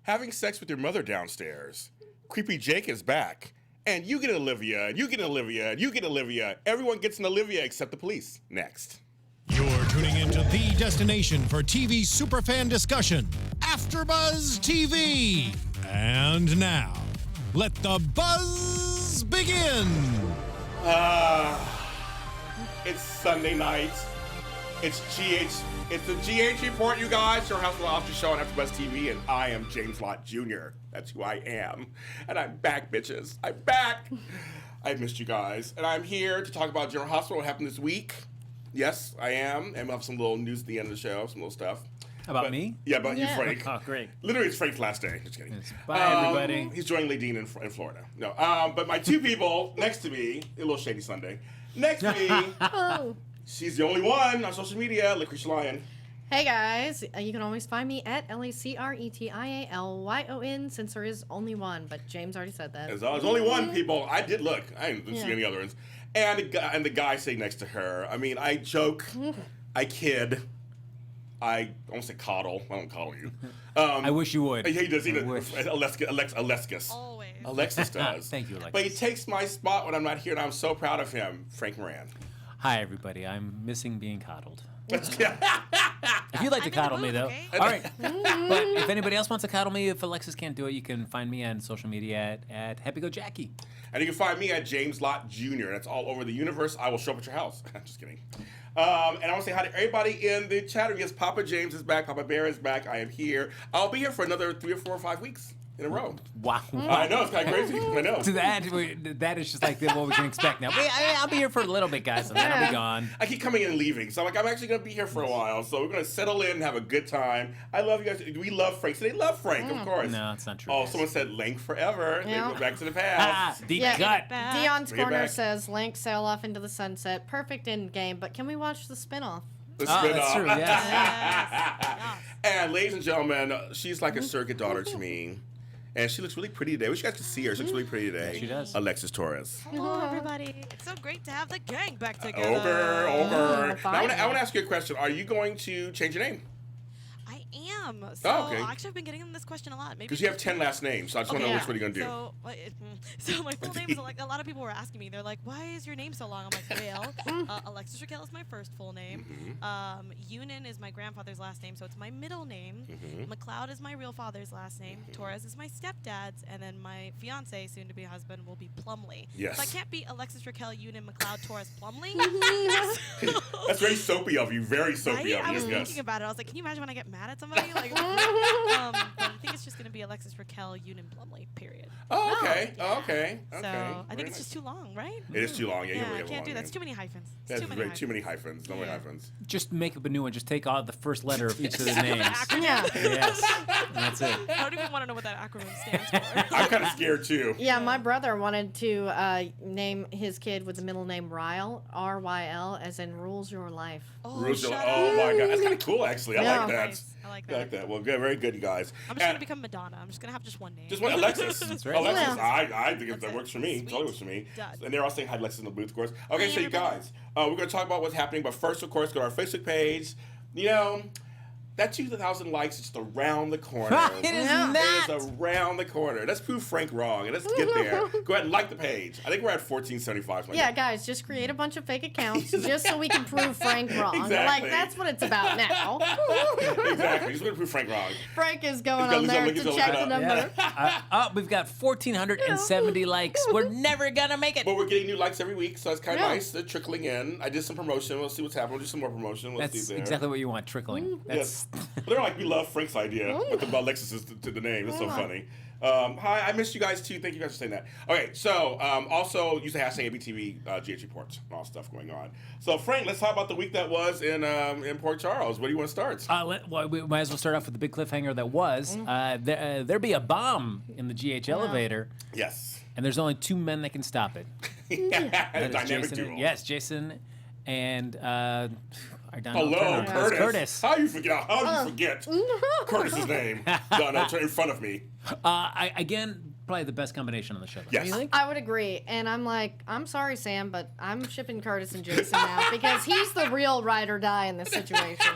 Having sex with your mother downstairs. Creepy Jake is back. And you get Olivia, and you get Olivia, and you get Olivia. Everyone gets an Olivia except the police. Next. You're tuning into the destination for TV superfan discussion, AFTERBUZZ TV. And now, let the buzz begin. It's Sunday night. It's the GH report, you guys. Your house will after show on AFTERBUZZ TV, and I am James Lott Jr. That's who I am. And I'm back, bitches. I'm back. I missed you guys. And I'm here to talk about General Hospital, what happened this week. Yes, I am. And we'll have some little news at the end of the show, some little stuff. About me? Yeah, about you, Frank. Oh, great. Literally, it's Frank's last day. Just kidding. Yes. Bye, everybody. He's joining Ladine in Florida. No, but my two people next to me, a little shady Sunday, next to me, she's the only one on social media, Lacretia Lyon. Hey guys, you can always find me at LACRETIALYON since there is only one, but James already said that. There's only one, people. I did look. I didn't see any other ones. And the guy sitting next to her. I mean, I joke, I kid, I won't say coddle. I don't coddle you. I wish you would. He does. Alexis. Always. Alexis does. Thank you, Alexis. But he takes my spot when I'm not here, and I'm so proud of him. Frank Moran. Hi, everybody. I'm missing being coddled. Let's If you'd like to coddle me, though. Okay. All right. But if anybody else wants to coddle me, if Alexis can't do it, you can find me on social media at Happy Go Jackie. And you can find me at James Lott Jr. That's all over the universe. I will show up at your house. Just kidding. And I want to say hi to everybody in the chat room. Yes, Papa James is back. Papa Bear is back. I am here. I'll be here for another 3 or 4 or 5 weeks in a row. Wow. I know, it's kind of crazy. I know. So that is just like what we can expect now. But I'll be here for a little bit, guys, and then I'll be gone. I keep coming in and leaving. So I'm actually going to be here for a while. So we're going to settle in and have a good time. I love you guys. We love Frank. So they love Frank, of course. No, it's not true. Oh, someone said Link forever. Yeah. They go back to the past. Deep cut. Dion's Bring it Corner back. says, Link sail off into the sunset. Perfect end game, but can we watch the spinoff? The Oh, spin-off. that's true, yes. Yes. And ladies and gentlemen, she's like a surrogate daughter to me. And she looks really pretty today. I wish you guys could see her. She looks really pretty today. She does. Alexis Torres. Hello, everybody. It's so great to have the gang back together. Over. Now, I want finally. to ask you a question. Are you going to change your name? I am. So, okay. actually, I've been getting this question a lot. Maybe Because you have 10 last names, so I just want to know which one you're going to do. So my full name is like a lot of people were asking me. They're like, "Why is your name so long?" I'm like, "Well, Alexis Raquel is my first full name. Yunin is my grandfather's last name, so it's my middle name. McLeod is my real father's last name. Torres is my stepdad's, and then my fiance, soon-to-be husband, will be Plumley. Yes. So I can't be Alexis Raquel Yunin McLeod Torres Plumley. That's very soapy of you. Very soapy Right? of I you. was Yes. thinking about it. I was like, can you imagine when I get mad at somebody? Like, but I think it's just going to be Alexis Raquel Yunin Plumley, period. Oh, okay. Yeah. Okay. So I think it's just too long, right? It is too long. Yeah, you Yeah, don't I really have a can't long do that. It's name. too many hyphens. It's That's too many too many hyphens. No more hyphens. Just make up a new one. Just take out the first letter of each of the names. Yeah. Yes. That's it. I don't even want to know what that acronym stands for. I'm kind of scared too. Yeah, my brother wanted to name his kid with the middle name Ryle, R-Y-L, as in rules your life. Rules your- shut oh up. my God. That's kind of cool, actually. I Yeah. like that. Nice. I like I like that. that. Well, good. Very good, you guys. I'm just going to become Madonna. I'm just going to have just one name. Just one Alexis. That's right. Alexis, Yeah. I think That's that it. works for me. Sweet. Totally works for me. Done. And they're all saying hi to Alexis in the booth, of course. Okay, Hey, so you everybody. guys, we're going to talk about what's happening. But first, of course, go to our Facebook page. You know, that 2,000 likes is just around the corner. It is Yeah. not. It is around the corner. Let's prove Frank wrong, and let's get there. Go ahead and like the page. I think we're at 1475. something Yeah, like that. guys, just create a bunch of fake accounts just so we can prove Frank wrong. Exactly. Like, that's what it's about now. Exactly. Just going to prove Frank wrong. Frank is going He's on gotta there look to it up. check the number. We've got 1,470 likes. We're never gonna make it. But we're getting new likes every week, so it's kind of Yeah. nice. They're trickling in. I did some promotion. We'll see what's happening. We'll do some more promotion. We'll see That's there. exactly what you want. Trickling. Yes. That's But they're like, we love Frank's idea with the Alexis to the name. It's so funny. Hi, I missed you guys too. Thank you guys for saying that. Okay, so also use the hashtag ABTV GH reports and all stuff going on. So Frank, let's talk about the week that was in Port Charles. Where do you want to start? well, we might as well start off with the big cliffhanger that was. There'd be a bomb in the GH elevator, Yes. and there's only 2 men that can stop it. That That is dynamic Jason, duo. yes, Jason and Hello, Curtis. Curtis. How you forget? How you forget Curtis's name? Donnell, in front of me. Again, probably the best combination on the show. Yes. You think? I would agree. And I'm like, I'm sorry, Sam, but I'm shipping Curtis and Jason now because he's the real ride or die in this situation.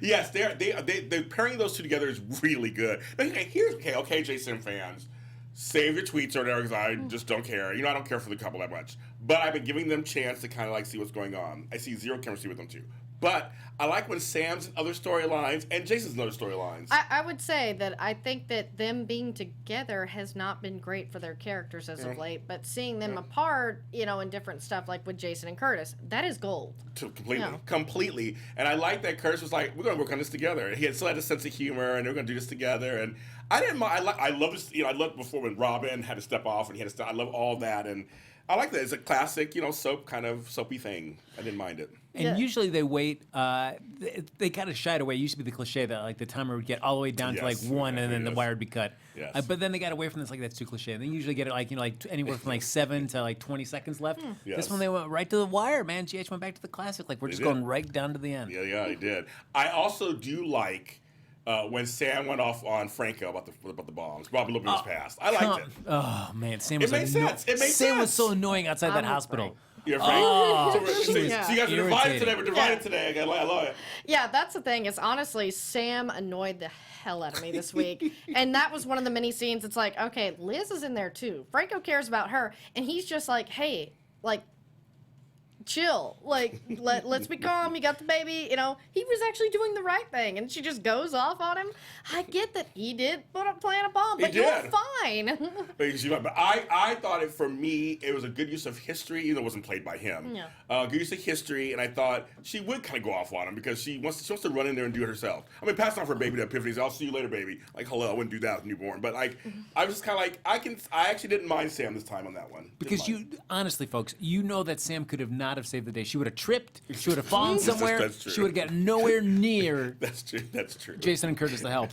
Yes, they're pairing those two together is really good. But okay, Jason fans, save your tweets or whatever because I just don't care. You know, I don't care for the couple that much. But I've been giving them a chance to kind of like see what's going on. I see zero chemistry with them too. But I like when Sam's in other storylines and Jason's in other storylines. I would say that I think that them being together has not been great for their characters as of late, but seeing them apart, you know, in different stuff like with Jason and Curtis, that is gold. Completely. And I like that Curtis was like, we're going to work on this together. He still had a sense of humor, and we're going to do this together. And I didn't mind. I love this. You know, I loved before when Robin had to step off, and he had to step. I love all that, and I like that. It's a classic, you know, soapy thing. I didn't mind it. And usually they wait. They kind of shied away. It used to be the cliche that like the timer would get all the way down to like 1, and then the wire would be cut. Yes. But then they got away from this. Like that's too cliche. And they usually get it like anywhere from like 7 to like 20 seconds left. Yes. This one they went right to the wire, man. GH went back to the classic. Like we're just going right down to the end. Yeah, I did. I also do like when Sam went off on Franco about the bombs. Robin Looping was passed. I liked it. Oh man, Sam was made sense. It made Sam was sense. so annoying outside that I'm hospital. Frank. You're Frank. So you guys are divided Irritating. today. We're divided today. I love it. Yeah, that's the thing is honestly, Sam annoyed the hell out of me this week. And that was one of the many scenes. It's like, okay, Liz is in there too. Franco cares about her. And he's just like, hey, like, chill. Like, let's be calm. You got the baby. You know, he was actually doing the right thing. And she just goes off on him. I get that he did plant a bomb, but you're fine. But I thought for me, it was a good use of history, even though it wasn't played by him. Yeah. Good use of history, and I thought she would kind of go off on him because she wants to run in there and do it herself. I mean, pass off her baby to Epiphany. I'll see you later, baby. Like, hello, I wouldn't do that with newborn. But like, I was just kind of like, I actually didn't mind Sam this time on that one. Because honestly, folks, you know that Sam could have not have saved the day. She would have tripped. She would have fallen somewhere. That's true. She would have gotten nowhere near. That's true. Jason and Curtis to help.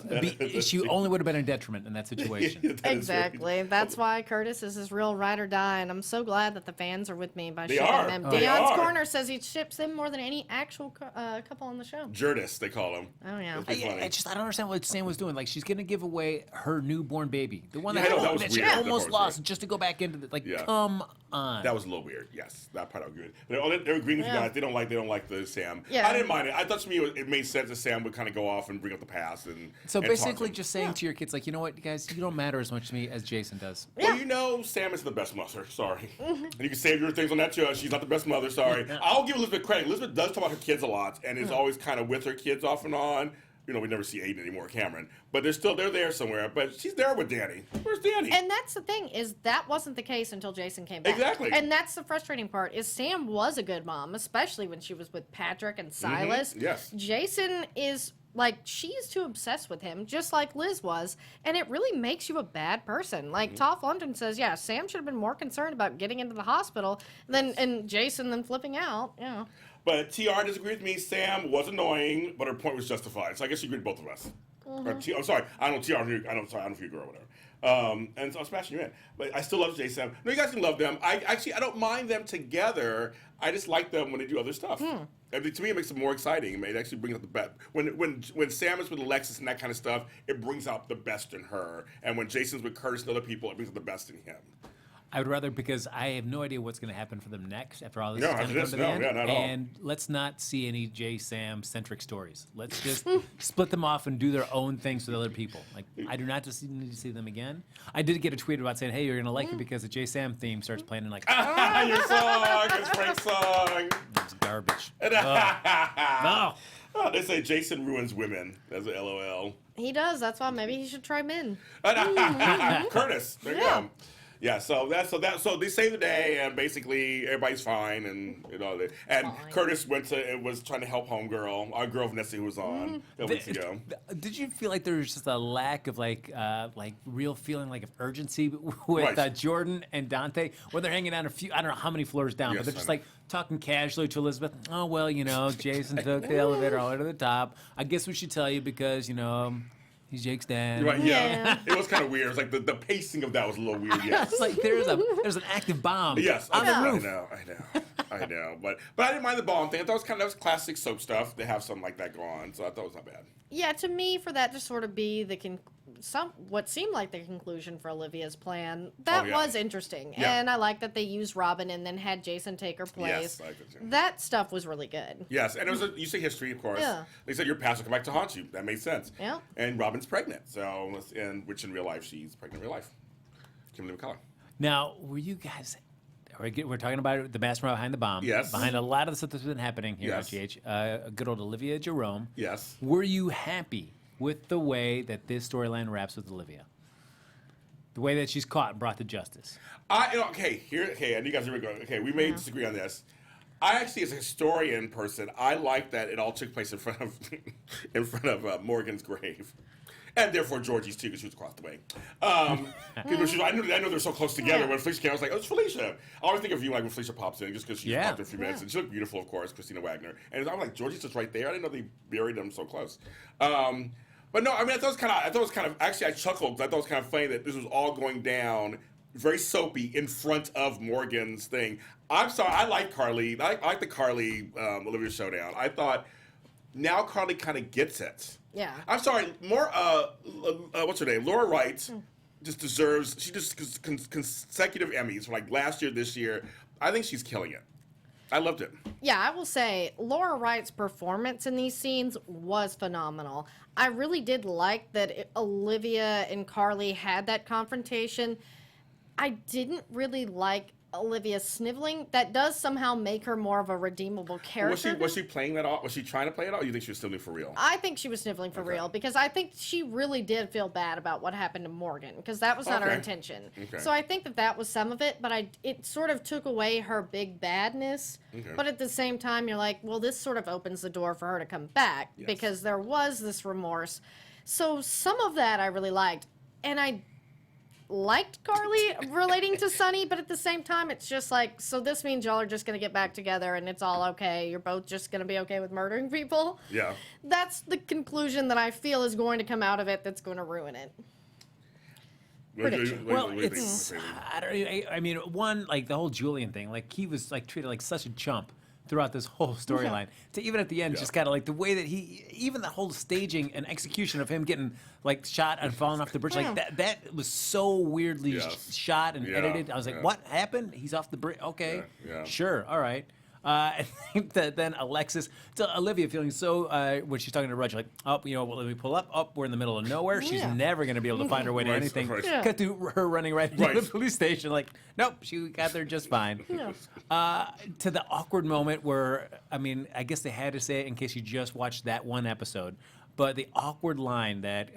She only would have been a detriment in that situation. Exactly. That's why Curtis is his real ride or die, and I'm so glad that the fans are with me by shipping are. them. They Dion's are. Corner says he ships them more than any actual couple on the show. Jurdis, they call him. Oh yeah. That's pretty funny. I don't understand what Sam was doing. Like she's gonna give away her newborn baby, the one Yeah, I know, that was that she weird. almost That was lost, weird. just to go back into the Yeah. Come on. That was a little weird. Yes, that part I agree with. They're agreeing with you guys. They don't like the Sam. Yeah. I didn't mind it. I thought to me it made sense that Sam would kind of go off and bring up the past and. So and basically, talk to them. just saying to your kids, like, you know what, guys, you don't matter as much to me as Jason does. Well, you know, Sam is the best mother. Sorry. And you can save your things on that show. She's not the best mother. Sorry. I'll give Elizabeth credit. Elizabeth does talk about her kids a lot and is always kind of with her kids off and on. You know, we never see Aiden anymore, Cameron. But they're there somewhere. But she's there with Danny. Where's Danny? And that's the thing is that wasn't the case until Jason came back. Exactly. And that's the frustrating part is Sam was a good mom, especially when she was with Patrick and Silas. Yes. Jason is like she's too obsessed with him, just like Liz was, and it really makes you a bad person. Like Toph London says, yeah, Sam should have been more concerned about getting into the hospital and Jason than flipping out. Yeah. But TR disagreed with me. Sam was annoying, but her point was justified. So I guess she agreed with both of us. I'm sorry. I don't TR. I don't know if you're a girl or whatever. And so I'm smashing you in. But I still love J7. No, you guys can love them. I don't mind them together. I just like them when they do other stuff. I mean, to me, it makes it more exciting. It actually brings out the best. When Sam is with Alexis and that kind of stuff, it brings out the best in her. And when Jason's with Curtis and other people, it brings out the best in him. I would rather, because I have no idea what's going to happen for them next after all this No, is after done this, to the end. not at all. And let's not see any J-Sam centric stories. Let's just split them off and do their own things with other people. Like, I do not just need to see them again. I did get a tweet about saying, hey, you're going to like it because the J-Sam theme starts playing in like, Your song, it's Frank's song. it's garbage. No. Oh, they say Jason ruins women. That's a LOL. He does. That's why maybe he should try men. Curtis, there you Yeah. go. Yeah, so they saved the day, and basically everybody's fine, and you know, and Fine. Curtis was trying to help homegirl, our girl Vanessa, who was on a couple weeks ago. Did you feel like there was just a lack of like real feeling like of urgency with Right. Jordan and Dante when they're hanging out a few, I don't know how many floors down, Yes, but they're I just know. like talking casually to Elizabeth. Oh, well, you know, Jason took the elevator all the way to the top. I guess we should tell you because, you know, he's Jake's dad. Right? Yeah. Yeah. It was kind of weird. It was like the pacing of that was a little weird. Yes. It's like there's an active bomb Yes, on the I roof. I know, but I didn't mind the bomb thing. I thought that was classic soap stuff. They have something like that go on, so I thought it was not bad. Yeah, to me, for that to sort of be what seemed like the conclusion for Olivia's plan. That yeah. was interesting, Yeah. and I like that they used Robin and then had Jason take her place. Yes, I like that too. That stuff was really good. Yes, and it was you say history, of course. Yeah. They said your past will come back to haunt you. That made sense. Yeah. And Robin's pregnant, which in real life she's pregnant in real life. Kimberly McCullough. Now, were you guys? We're talking about the mastermind behind the bomb. Yes. Behind a lot of the stuff that's been happening here Yes. at GH. Good old Olivia Jerome. Yes. Were you happy with the way that this storyline wraps with Olivia? The way that she's caught and brought to justice. And you guys are going. Okay, we may disagree on this. I actually, as a historian person, I like that it all took place in front of Morgan's grave. And therefore Georgie's too, because she was across the way. I know they're so close together. When Felicia came, I was like, oh, it's Felicia. I always think of you like when Felicia pops in, just because she popped in a few minutes. And she looked beautiful, of course, Christina Wagner. And I'm like, Georgie's just right there. I didn't know they buried them so close. But no, I mean, I thought it was kind of, actually I chuckled, 'cause I thought it was kind of funny that this was all going down very soapy in front of Morgan's thing. I'm sorry, I like Carly. I like the Carly Olivia showdown. I thought now Carly kind of gets it. Yeah. I'm sorry, what's her name? Laura Wright just deserves, she just consecutive Emmys for like last year, this year. I think she's killing it. I loved it. Yeah, I will say Laura Wright's performance in these scenes was phenomenal. I really did like that Olivia and Carly had that confrontation. I didn't really like Olivia sniveling. That does somehow make her more of a redeemable character. Was she playing that off? Was she trying to play it off? Or you think she was sniveling for real? I think she was sniveling for real because I think she really did feel bad about what happened to Morgan because that was not her intention. Okay. So I think that was some of it, but it sort of took away her big badness. Okay. But at the same time, you're like, well, this sort of opens the door for her to come back Yes. because there was this remorse. So some of that I really liked, and I liked Carly relating to Sonny, but at the same time, it's just like, so this means y'all are just going to get back together and it's all okay. You're both just going to be okay with murdering people. Yeah. That's the conclusion that I feel is going to come out of it that's going to ruin it. Prediction. Well, it's I mean, one, like the whole Julian thing, like he was like treated like such a chump throughout this whole storyline. To even at the end, just kind of like the way that even the whole staging and execution of him getting like shot and falling off the bridge, like that was so weirdly shot and edited. I was like, what happened? He's off the bridge. Okay, sure, all right. I think that then Olivia feeling so, when she's talking to Roger, like, oh, you know, well, let me pull up. Oh, we're in the middle of nowhere. She's never going to be able to find her way to anything. Cut to her running right into the police station, like, nope, she got there just fine. To the awkward moment where, I mean, I guess they had to say it in case you just watched that one episode. But the awkward line that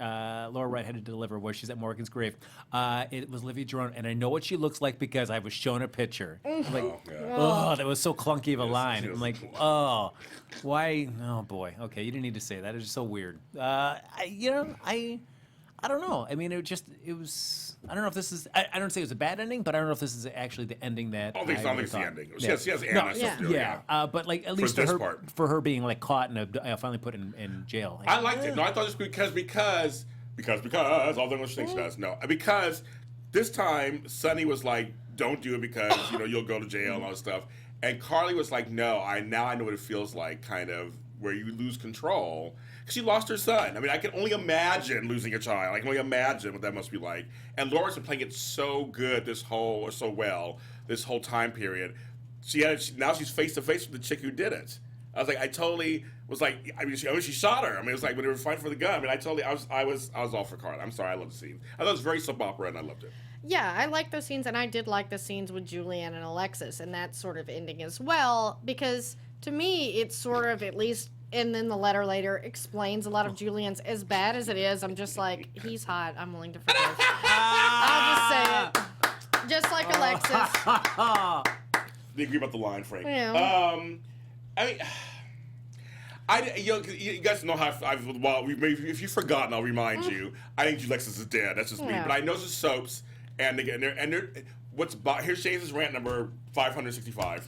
Laura Wright had to deliver where she's at Morgan's grave, it was Olivia Jerome, and I know what she looks like because I was shown a picture. I'm like, oh, that was so clunky of a line. I'm like, oh, why? Oh boy, okay, you didn't need to say that. It was just so weird. I don't know. I mean, it was. I don't know if this is. I don't say it was a bad ending, but I don't know if this is actually the ending that. I don't think it's the ending. She has Anna stuff to do. But like at least for her being like caught and finally put in jail. I liked it. No, I thought just because all the English things she does. No, because this time Sonny was like, "Don't do it because you'll go to jail and all this stuff," and Carly was like, "No, I know what it feels like, kind of where you lose control." She lost her son. I mean, I can only imagine losing a child. I can only imagine what that must be like. And Laura's been playing it so good this whole time period. Now she's face to face with the chick who did it. I was like, I totally was like, I mean, she shot her. I mean, it was like when they were fighting for the gun. I mean, I was all for Carla. I'm sorry, I love the scene. I thought it was very soap opera, and I loved it. Yeah, I like those scenes, and I did like the scenes with Julianne and Alexis, and that sort of ending as well, because to me, it's sort of at least. And then the letter later explains a lot of Julian's. As bad as it is, I'm just like, he's hot. I'm willing to forgive. I'll just say it. Just like Alexis. They agree about the line, Frank. Yeah. I mean, you guys know how if you've forgotten, I'll remind you. I think Alexis is dead. That's just me. But I know it's soaps, and here's James' rant number 565.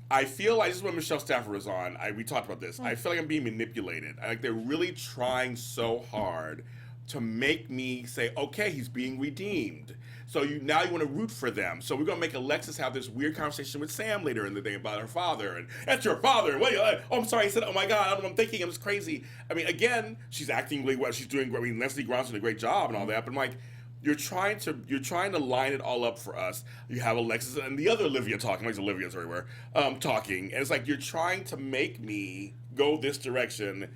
I feel like this is when Michelle Stafford was on. We talked about this. I feel like I'm being manipulated. They're really trying so hard to make me say, okay, he's being redeemed. So now you want to root for them. So we're gonna make Alexis have this weird conversation with Sam later in the day about her father, and that's your father. And what? Oh, I'm sorry. He said, "Oh my God, I don't know what I'm thinking. I'm just crazy." I mean, again, she's acting really well. She's doing. I mean, Leslie Ground's doing a great job and all that. But I'm like, you're trying to line it all up for us. You have Alexis and the other Olivia talking. Like Olivia's everywhere talking, and it's like you're trying to make me go this direction.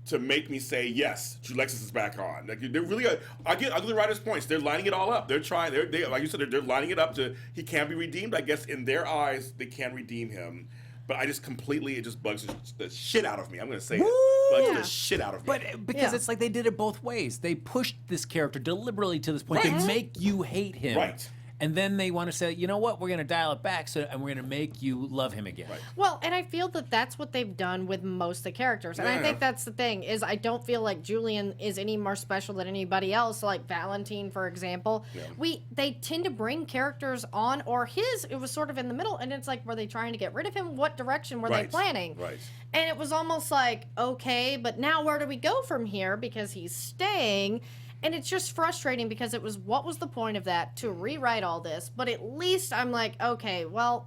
To make me say yes, Alexis is back on. Like they're really, I get the writers' points. They're lining it all up. They're trying. They like you said, they're lining it up to he can be redeemed. I guess in their eyes, they can redeem him. But I just completely, it just bugs the shit out of me. I'm gonna say it, bugs the shit out of me. But because it's like they did it both ways. They pushed this character deliberately to this point to make you hate him. Right. And then they want to say, you know what, we're going to dial it back, and we're going to make you love him again. Right. Well, and I feel that that's what they've done with most of the characters. And I think that's the thing, is I don't feel like Julian is any more special than anybody else, like Valentine, for example. Yeah. They tend to bring characters on, or it was sort of in the middle, and it's like, were they trying to get rid of him? What direction were they planning? Right. And it was almost like, okay, but now where do we go from here? Because he's staying. And it's just frustrating because it was, what was the point of that? To rewrite all this. But at least I'm like, okay, well,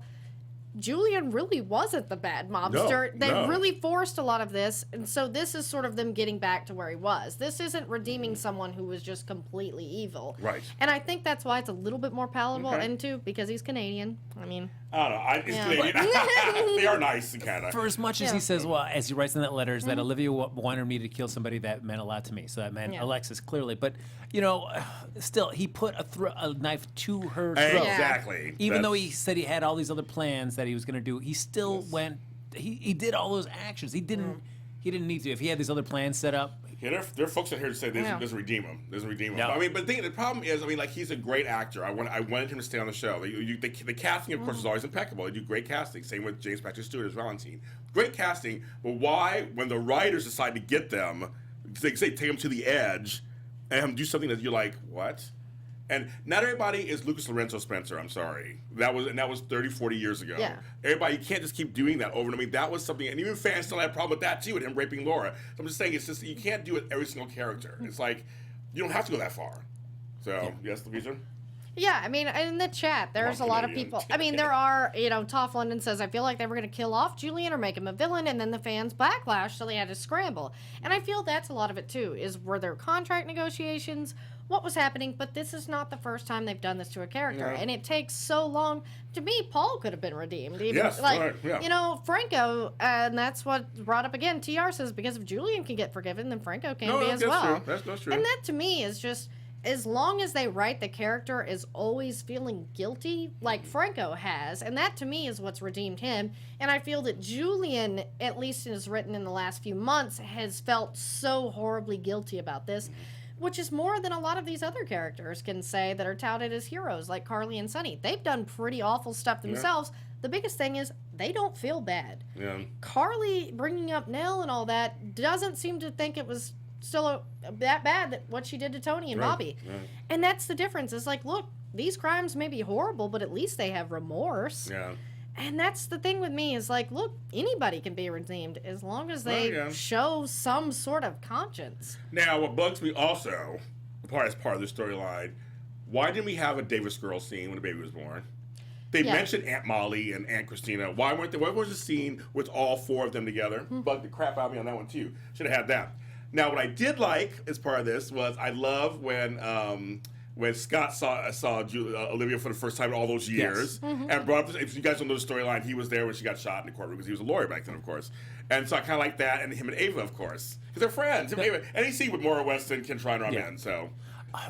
Julian really wasn't the bad mobster. They really forced a lot of this. And so this is sort of them getting back to where he was. This isn't redeeming someone who was just completely evil. Right. And I think that's why it's a little bit more palatable, and too, because he's Canadian. I mean... I don't know. Canadian. They are nice in Canada. For as much as he says, well, as he writes in that letter, is that Olivia wanted me to kill somebody that meant a lot to me. So that meant Alexis, clearly. But, you know, still, he put a knife to her throat. Exactly. Even though he said he had all these other plans that he was going to do, he still went, he did all those actions. He didn't need to. If he had these other plans set up. Yeah, there are folks out here to say this doesn't redeem him. Doesn't redeem him. I mean, but the problem is, I mean, like, he's a great actor. I wanted him to stay on the show. The casting, of course, is always impeccable. They do great casting. Same with James Patrick Stewart as Valentine. Great casting, but why, when the writers decide to get them, they say take them to the edge and have them do something that you're like, what? And not everybody is Lucas Lorenzo Spencer, I'm sorry. That was 30, 40 years ago. Yeah. Everybody, you can't just keep doing that over and over. I mean, that was something, and even fans still had a problem with that too, with him raping Laura. So I'm just saying, it's just, you can't do it every single character. It's like, you don't have to go that far. So, yes, Louisa? Yeah, I mean, in the chat, there's a lot of people. I mean, there are, Toff London says, I feel like they were going to kill off Julian or make him a villain, and then the fans backlash, so they had to scramble. And I feel that's a lot of it, too, were there contract negotiations? What was happening? But this is not the first time they've done this to a character. Yeah. And it takes so long. To me, Paul could have been redeemed. Even, yes, right, yeah. Franco, and that's what brought up again. TR says, because if Julian can get forgiven, then Franco can be as well. True. That's true. And that, to me, is just... as long as they write the character is always feeling guilty, like Franco has, and that to me is what's redeemed him. And I feel that Julian, at least as written in the last few months, has felt so horribly guilty about this, which is more than a lot of these other characters can say that are touted as heroes, like Carly and Sonny. They've done pretty awful stuff themselves. Yeah. The biggest thing is they don't feel bad. Yeah. Carly bringing up Nell and all that doesn't seem to think it was still that bad, that what she did to Tony and Bobby. Right. And that's the difference. It's like, look, these crimes may be horrible, but at least they have remorse. Yeah. And that's the thing with me, is like, look, anybody can be redeemed as long as they show some sort of conscience. Now, what bugs me also, as part of the storyline, why didn't we have a Davis girl scene when the baby was born? They mentioned Aunt Molly and Aunt Christina. Why weren't there? What was the scene with all four of them together? Bugged the crap out of me on that one too. Should have had that. Now, what I did like as part of this was, I love when Scott saw Olivia for the first time in all those years, and brought up, if you guys don't know the storyline, he was there when she got shot in the courtroom because he was a lawyer back then, of course. And so I kind of like that, and him and Ava, of course, because they're friends. Any scene with Maura Weston can try and run in. So,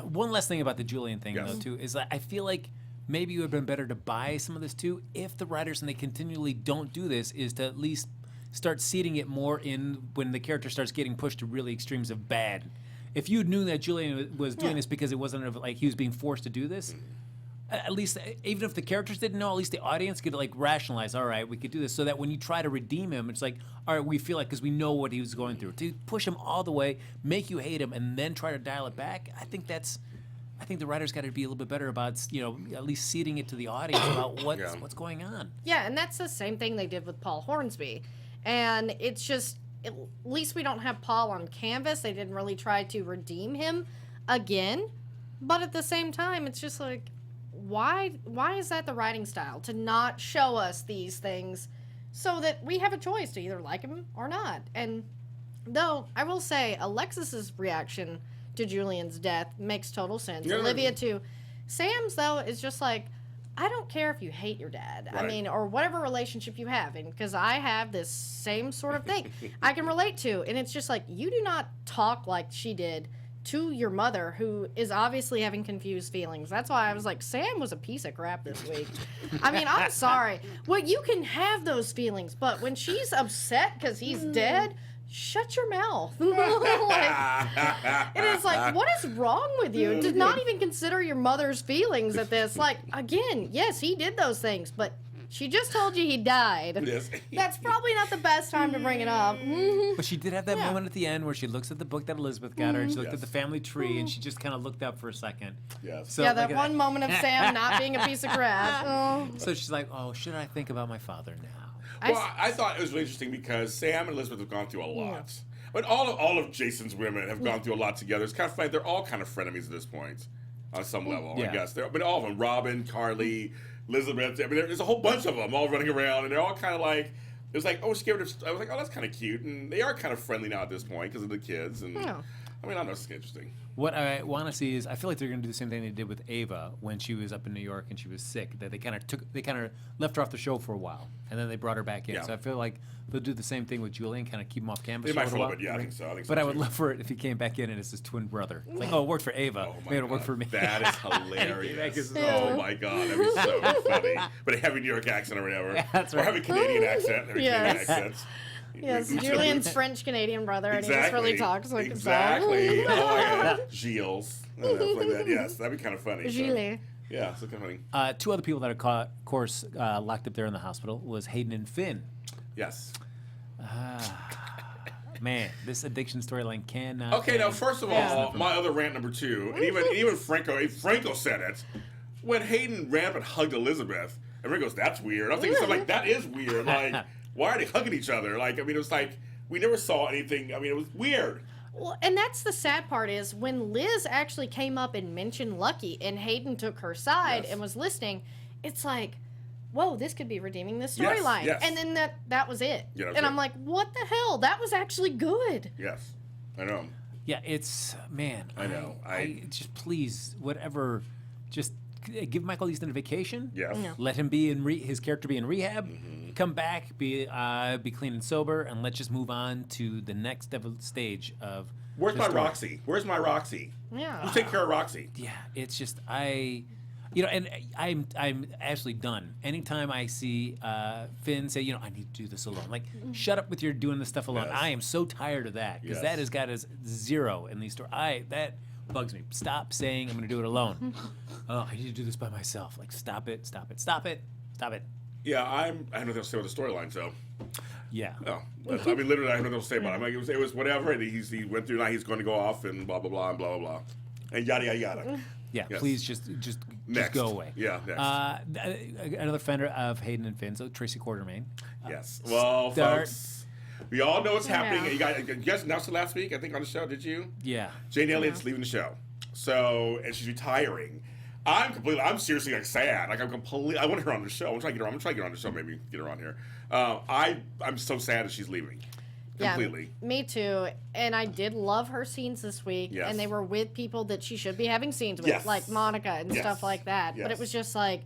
one last thing about the Julian thing, though, too, is that I feel like maybe it would have been better to buy some of this too, if the writers, and they continually don't do this, is to at least start seeding it more in when the character starts getting pushed to really extremes of bad. If you knew that Julian was doing this because it wasn't like he was being forced to do this, at least, even if the characters didn't know, at least the audience could like rationalize, all right, we could do this, so that when you try to redeem him, it's like, all right, we feel like, because we know what he was going through. To push him all the way, make you hate him, and then try to dial it back, I think the writers got to be a little bit better about, at least seeding it to the audience about what's going on. Yeah, and that's the same thing they did with Paul Hornsby. And it's just, at least we don't have Paul on canvas. They didn't really try to redeem him again. But at the same time, it's just like, why is that the writing style? To not show us these things so that we have a choice to either like him or not. And though, I will say, Alexis's reaction to Julian's death makes total sense. Yeah. Olivia, too. Sam's, though, is just like, I don't care if you hate your dad. I Right. mean, or whatever relationship you have. And because I have this same sort of thing I can relate to. And it's just like, you do not talk like she did to your mother, who is obviously having confused feelings. That's why I was like, Sam was a piece of crap this week. I mean, I'm sorry. Well, you can have those feelings, but when she's upset because he's dead, shut your mouth. And it's like, what is wrong with you? Did not even consider your mother's feelings at this. Like, again, yes, he did those things, but she just told you he died. Yes. That's probably not the best time to bring it up. But she did have that Yeah. moment at the end where she looks at the book that Elizabeth got her, and she looked Yes. at the family tree, and she just kind of looked up for a second. Yes. So, Yeah, that like, one moment of Sam not being a piece of crap. Oh. So she's like, "Oh, should I think about my father now?" Well, I thought it was really interesting because Sam and Elizabeth have gone through a lot. But all of Jason's women have gone through a lot together. It's kind of funny. They're all kind of frenemies at this point on some level, Yeah. I guess. But all of them, Robin, Carly, Elizabeth, I mean, there's a whole bunch of them all running around, and they're all kind of like, it was like, oh, she gave her, I was like, oh, that's kind of cute. And they are kind of friendly now at this point because of the kids. And Yeah. I mean, I know it's interesting. What I want to see is, I feel like they're going to do the same thing they did with Ava when she was up in New York and she was sick. That they kind of left her off the show for a while, and then they brought her back in. Yeah. So I feel like they'll do the same thing with Julian, kind of keep him off campus. They might for a for a while. little bit, yeah, I think so. I think so, But I would too. love for it if he came back in and it's his twin brother. It's like, oh, it worked for Ava. Oh my Maybe it'll God. work for me. That is hilarious. is- Oh my God, that'd be so funny. But a heavy New York accent or whatever. Yeah, that's Or right. heavy Canadian accent. Heavy Canadian Yes. accents. Yes, Which- Julian's French-Canadian brother, and he just really talks like Exactly. himself. Oh my God. Gilles. And stuff like that. Yes, that'd be kind of funny. So, Gilles. yeah, so kind of funny. Two other people that are caught, of course, locked up there in the hospital was Hayden and Finn. Yes. Man, this addiction storyline cannot. Okay, now end. first of all, my other rant number 2, and even Franco said it when Hayden ran up and hugged Elizabeth, and Franco goes, "That's weird." I'm thinking something like that is weird. Like, why are they hugging each other? Like, I mean, it was like we never saw anything. I mean, it was weird. Well, and that's the sad part is when Liz actually came up and mentioned Lucky and Hayden took her side Yes. and was listening, it's like, whoa, this could be redeeming this Yes, storyline. yes. And then that was it. Yeah, that was and it. I'm like, what the hell? That was actually good. Yes, I know. Yeah, it's man. I know. I just please whatever, just give Michael Easton a vacation. Yes. Yeah. Let him be in his character be in rehab. Mm-hmm. Come back, be clean and sober, and let's just move on to the next stage of. Where's the my story. Roxy? Where's my Roxy? Yeah. Who's taking care of Roxy? Yeah, it's just and I'm actually done. Anytime I see Finn say, I need to do this alone. Like, shut up with your doing this stuff alone. Yes. I am so tired of that because Yes. that has got us 0 in these stories. That bugs me. Stop saying I'm going to do it alone. Oh, I need to do this by myself. Like, stop it, stop it, stop it, stop it. Yeah, I have nothing to say about the storyline, so. Yeah. No, I mean, literally, I have nothing to say about it. I mean, it was whatever, and he went through, now he's going to go off, and blah, blah, blah, and blah, blah, blah. And yada, yada, yada. Yeah, Yes. please just Next. go away. Yeah, next. Another friend of Hayden and Finn, so Tracy Quartermaine. Yes. Well, start- folks, we all know what's happening. Yeah. You guys announced it last week, I think, on the show, did you? Yeah. Jane Elliott's leaving the show. So, and she's retiring. I'm seriously like sad. Like I want her on the show. I'm trying to get her on the show, maybe get her on here. I'm so sad that she's leaving. Completely. Yeah, me too. And I did love her scenes this week. Yes. And they were with people that she should be having scenes with, Yes. like Monica and Yes. stuff like that. But Yes. it was just like,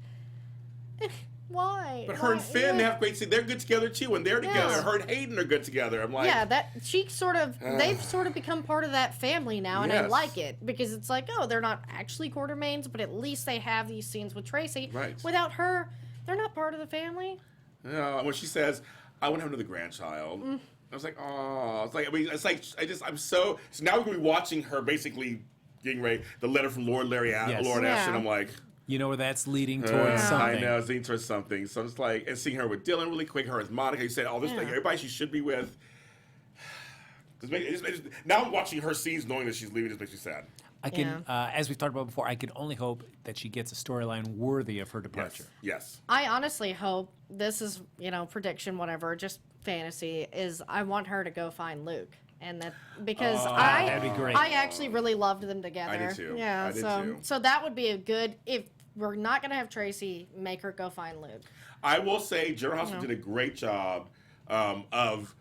why? But her and Why? Finn, they have great scenes. They're good together too. When they're together, Yeah. her and Hayden are good together. I'm like, Yeah, they've sort of become part of that family now, and I Yes. like it because it's like, oh, they're not actually Quartermaines, but at least they have these scenes with Tracy. Right. Without her, they're not part of the family. when she says, "I want to have another grandchild," I was like, "Oh," it's like, I mean, it's like I'm so now we're gonna be watching her basically getting ready. The letter from Lord Yes. Ashton. Yeah. I'm like, You know where that's leading towards something. I know, it's leading towards something. So I'm just like, and seeing her with Dylan really quick, her with Monica, you said all this, Yeah. like everybody she should be with. Now I'm watching her scenes, knowing that she's leaving, just makes me sad. I can, as we've talked about before, I can only hope that she gets a storyline worthy of her departure. Yes. I honestly hope this is, prediction, whatever, just fantasy, is I want her to go find Luke. And that because that'd be great. I actually really loved them together. I did too. Yeah, I did so too. so that would be a good if we're not going to have Tracy make her go find Luke. I will say General Hospital did a great job of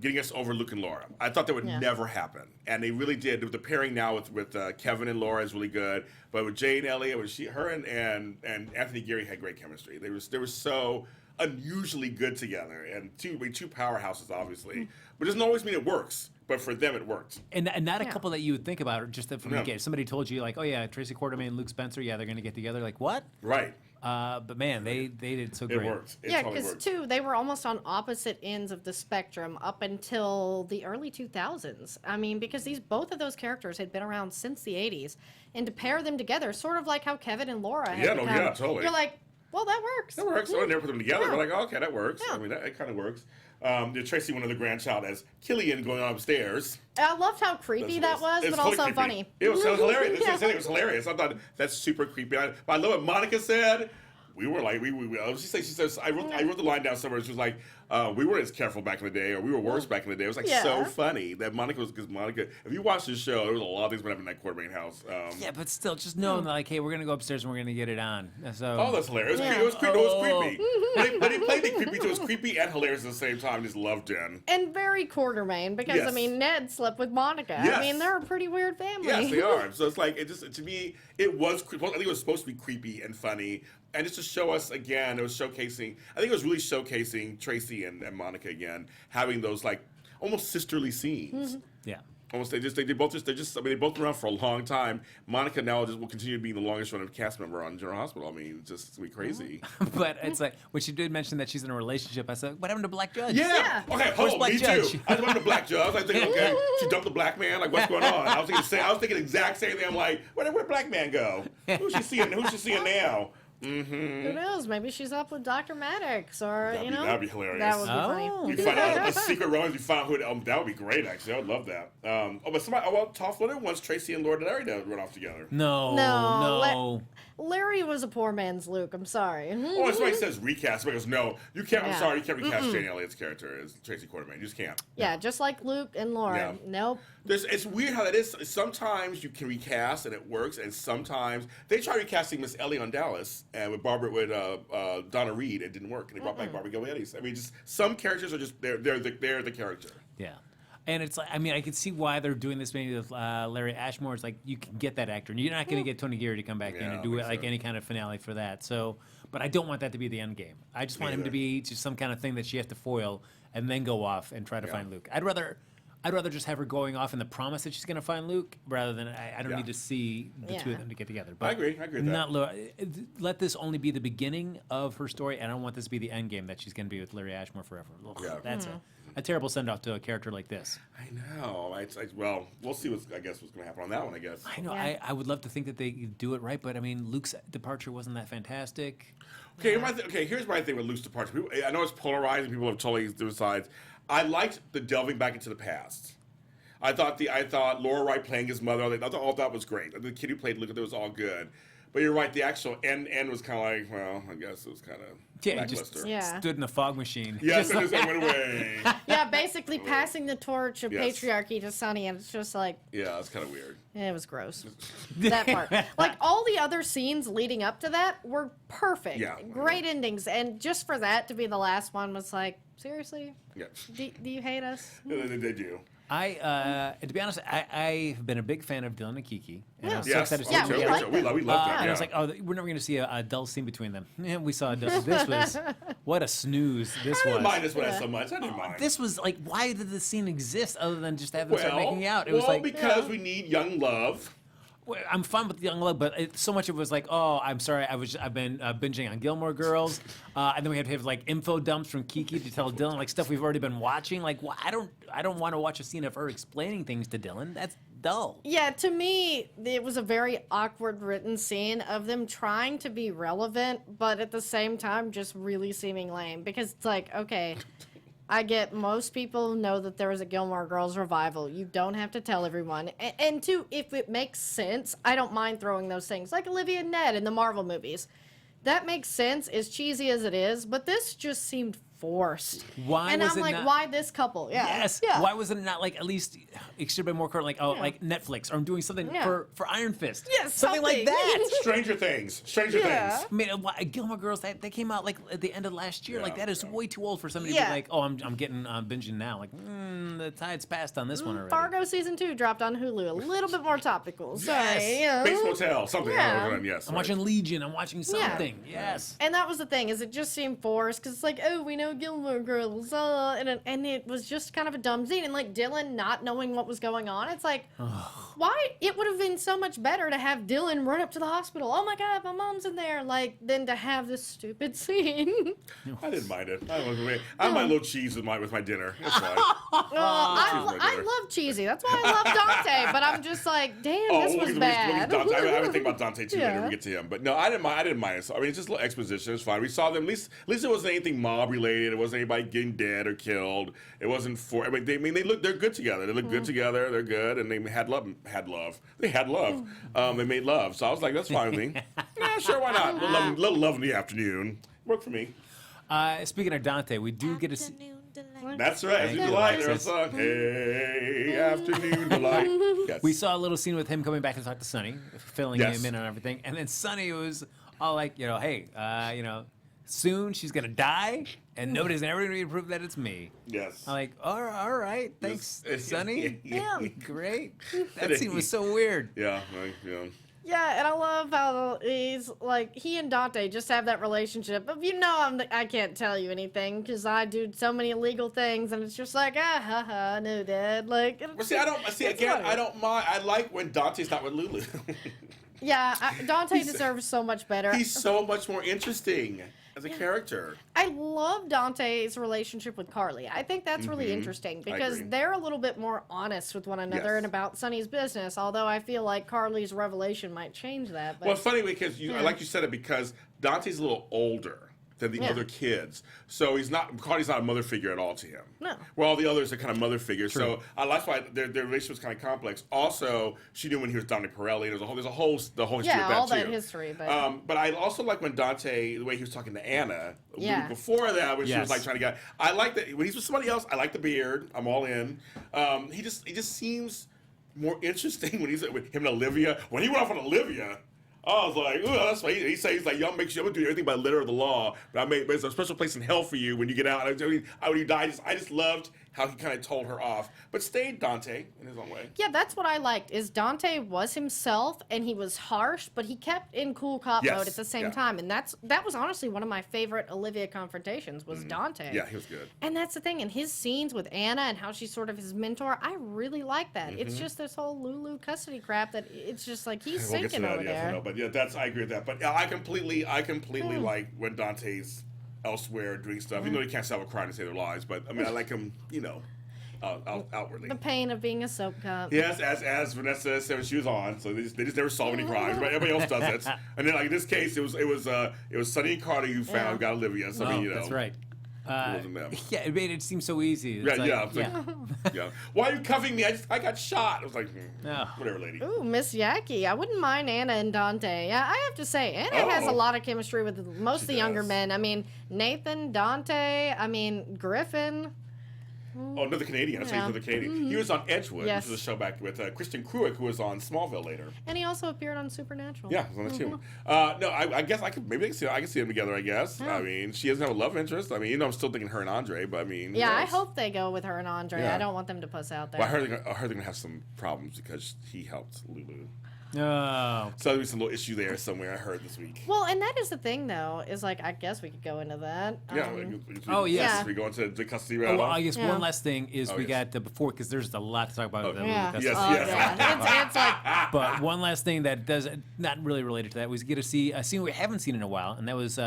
getting us over Luke and Laura. I thought that would never happen, and they really did. The pairing now with Kevin and Laura is really good, but with Jay and Elliot, her and Anthony Geary had great chemistry. They were so unusually good together, and two powerhouses, obviously. But it doesn't always mean it works. But for them, it worked. And not a couple that you would think about, just that from the get. Somebody told you, like, oh, yeah, Tracy Quartermaine and Luke Spencer, yeah, they're going to get together. Like, what? Right. But, man, they did so great. It worked. It yeah, totally because, worked. too, they were almost on opposite ends of the spectrum up until the early 2000s. I mean, because both of those characters had been around since the 80s. And to pair them together, sort of like how Kevin and Laura had become, totally. You're like, well, that works. That works. So I never put them together. Yeah. We're like, oh, okay, that works. Yeah. I mean, that kind of works. Tracy, one of the grandchild, as Killian going on upstairs. I loved how creepy that was, but also creepy. funny. It was so hilarious. It was hilarious. I thought that's super creepy. But I love what Monica said. We were like, she says, I wrote the line down somewhere. She was like, we weren't as careful back in the day, or we were worse back in the day. It was like so funny that Monica was, because Monica, if you watch the show, there was a lot of things that happened in that Quartermaine house. Yeah, but still, just knowing that, like, hey, we're going to go upstairs and we're going to get it on. So, Oh, that's hilarious. It was creepy. It was creepy. But it played it creepy too. It was creepy and hilarious at the same time. Just loved Jen. And very Quartermaine, because, I mean, Ned slept with Monica. Yes. I mean, they're a pretty weird family. Yes, they are. So it's like, to me, it was creepy. I think it was supposed to be creepy and funny. And just to show us again, it was showcasing, I think it was really showcasing Tracy and Monica again, having those like almost sisterly scenes. yeah. Almost, they both been around for a long time. Monica now will continue being the longest running cast member on General Hospital. I mean, it's just gonna be crazy. But it's like, when she did mention that she's in a relationship, I said, what happened to Black Judge? Yeah. Okay, hold on. Black Me Judge? too. I was wondering the Black Judge. I was like thinking, okay, she dumped the black man. Like, what's going on? I was thinking the exact same thing. I'm like, where'd black man go? Who's she seeing now? Mm-hmm. Who knows? Maybe she's up with Dr. Maddox, or That'd be hilarious. That would be funny. You find out a secret romance. You find who. That would be great. Actually, I would love that. But somebody. Well, Toff Leonard wants Tracy and Lord and Larry to run off together. No. Larry was a poor man's Luke. I'm sorry. Oh, and somebody says recast. Somebody goes, no, you can't. I'm sorry, you can't recast Jane Elliott's character as Tracy Quartermaine. You just can't. Yeah, just like Luke and Lauren. Yeah. Nope. It's weird how that is. Sometimes you can recast and it works, and sometimes they tried recasting Miss Ellie on Dallas and with Donna Reed. It didn't work, and they brought back Barbara Galetti. I mean, just some characters are just they're the character. Yeah. And it's like, I mean, I can see why they're doing this maybe with Larry Ashmore. It's like, you can get that actor. And you're not going to get Tony Geary to come back in and do it like any kind of finale for that. So, but I don't want that to be the end game. I just want him to be just some kind of thing that she has to foil and then go off and try to find Luke. I'd rather just have her going off in the promise that she's going to find Luke rather than I don't need to see the two of them to get together. But I agree with that. Let this only be the beginning of her story. I don't want this to be the end game that she's going to be with Larry Ashmore forever. Ugh, that's a terrible send-off to a character like this. I know. Well, we'll see what's going to happen on that one, I guess. I know. Yeah. I would love to think that they do it right, but I mean, Luke's departure wasn't that fantastic. Okay, here's my thing with Luke's departure. I know it's polarizing. People have totally different sides. I liked the delving back into the past. I thought Laura Wright playing his mother, all that was great. The kid who played Luke, it was all good. But you're right, the actual end was kind of like, well, I guess it was kind of lackluster. He just stood in a fog machine. Yes, it just went away. Yeah, basically passing the torch of patriarchy to Sonny, and it's just like... Yeah, it's kind of weird. It was gross. That part. Like, all the other scenes leading up to that were perfect. Yeah. Great endings. And just for that to be the last one was like, seriously? Yeah. Do you hate us? They do. To be honest, I've been a big fan of Dylan and Kiki. And I was so Yes. excited to Yeah, see we them like together. them. We love that. And I was like, oh, we're never going to see a dull scene between them. Yeah, we saw this was, what a snooze this I didn't was. mind this one so much. I didn't mind. This was like, why did the scene exist other than just have them start making out? It was like, because we need young love. well, I'm fine with Young Love, but so much of it was like, oh, I'm sorry, I've been binging on Gilmore Girls, and then we had to have like info dumps from Kiki to tell Dylan like stuff we've already been watching. Like, well, I don't want to watch a scene of her explaining things to Dylan. That's dull. Yeah, to me, it was a very awkward written scene of them trying to be relevant, but at the same time just really seeming lame. Because it's like, okay, I get most people know that there was a Gilmore Girls revival. You don't have to tell everyone. And two, if it makes sense, I don't mind throwing those things. Like Olivia and Ned in the Marvel movies. That makes sense, as cheesy as it is, but this just seemed forced. Why and was I'm it like, not- why this couple? Yeah. Yes. Yeah. Why was it not like at least it should have been more current? Like like Netflix, or I'm doing something Yeah. for Iron Fist. Yes, something like that. Stranger Things. Stranger Yeah. Things. I mean, Gilmore Girls, they came out like at the end of last year. Like Yeah, that is way too old for somebody to Yeah. be like, oh, I'm getting binging now. Like the tide's passed on this one already. Fargo season 2 dropped on Hulu. A little bit more topical. Sorry. Yes. Bates Motel. Something. Yeah. Yes. I'm right. watching Legion. I'm watching something. Yes. And that was the thing, is it just seemed forced, because it's like, oh, we know Gilmore Girls, and it was just kind of a dumb scene, and like Dylan not knowing what was going on. It's like, why? It would have been so much better to have Dylan run up to the hospital. Oh my God, my mom's in there, like, than to have this stupid scene. I didn't mind it. I mind a little cheese with my dinner. It's fine. I love cheesy. That's why I love Dante. But I'm just like, damn, this was bad. Dante. I would think about Dante too later Yeah. when we get to him. But no, I didn't mind it. So, I mean, it's just a little exposition. It's fine. We saw them. At least it wasn't anything mob related. It wasn't anybody getting dead or killed. It wasn't for. I mean, they're good together. They look good together. They're good, and they had love. They had love. They made love. So I was like, that's fine with me. Yeah, sure, why not? Little love in the afternoon. Worked for me. Speaking of Dante, we do get to see. Afternoon delight. That's right. Thank Afternoon you, delight. Alexis. There's a song. Hey, afternoon delight. Yes. We saw a little scene with him coming back to talk to Sonny, filling Yes. him in on everything, and then Sonny was all like, hey, soon she's gonna die, and nobody's ever gonna prove that it's me. Yes. I'm like, all right, thanks, Yes. Sonny. Yeah. Great. That scene was so weird. Yeah. Yeah. Yeah, and I love how he's like, he and Dante just have that relationship. But I can't tell you anything because I do so many illegal things, and it's just like, no, Dad. Like, Well, see, I don't mind. I like when Dante's not with Lulu. Yeah, Dante deserves so much better. He's so much more interesting as a character. I love Dante's relationship with Carly. I think that's really interesting because agree. they're a little bit more honest with one another Yes. and about Sonny's business. Although I feel like Carly's revelation might change that. But Well, it's funny because I like you said it because Dante's a little older than the other kids, so Carly's not a mother figure at all to him. No. Well, all the others are kind of mother figures, so that's why their relationship was kind of complex. Also, she knew when he was Dominic Pirelli. There's the whole history of that all too. that history. But But I also like when Dante, the way he was talking to Anna. Yeah. Before that, when she was Yes. like trying to get. I like that when he's with somebody else. I like the beard. I'm all in. He just seems more interesting when he's with him and Olivia. When he went off on Olivia, I was like, oh, that's why he says like, y'all make sure I'm gonna do everything by the letter of the law. But there's a special place in hell for you when you get out. When you die, I just loved how he kind of told her off, but stayed Dante in his own way. yeah, that's what I liked. Is Dante was himself and he was harsh, but he kept in cool cop Yes, mode at the same yeah. time. And that was honestly one of my favorite Olivia confrontations was Dante. Yeah, he was good. And that's the thing. And his scenes with Anna and how she's sort of his mentor, I really like that. It's just this whole Lulu custody crap that it's just like he's We'll get to sinking that, over yes, I there. know, but yeah, I agree with that. But yeah, I completely like when Dante's elsewhere doing stuff. Even though he can't stop a crime to save their lives, but I mean, I like him, outwardly. The pain of being a soap cop. Yes, as Vanessa said when she was on, so they just never solve any crimes. But everybody else does it. And then like in this case, it was Sonny and Carter who found got Olivia. So I mean, That's right. it wasn't them. Yeah, it made it seem so easy. It's Yeah, like, yeah, yeah. Why are you cuffing me? I got shot. I was like, No. whatever, lady. Ooh, Miss Yaki. I wouldn't mind Anna and Dante. Yeah, I have to say, Anna has a Oh. lot of chemistry with most of the younger does. men. I mean, Nathan, Dante, Griffin. Oh, another Canadian. That's Yeah. another Canadian. He was on Edgewood, Yes. which was a show back with Kristen Cruick, who was on Smallville later. And he also appeared on Supernatural. Yeah, he was on that too. No, I guess I can see them together. I guess. I mean, she doesn't have a love interest. I mean, I'm still thinking her and Andre, but I mean, Yeah, who I knows? hope they go with her and Andre. Yeah. I don't want them to puss out there. Well, I heard they're gonna have some problems because he helped Lulu. Oh. So there'll be some little issue there somewhere. I heard this week. Well, and that is the thing, though, is like, I guess we could go into that. Yeah. Oh, yes. We go into the custody Oh, round. well, I guess Yeah. one last thing is Oh, we yes. got before, because there's a lot to talk about. with that Yeah. movie. Yes, Oh, yes. yeah. It's like, But one last thing that does not really related to that was get to see a scene we haven't seen in a while, and that was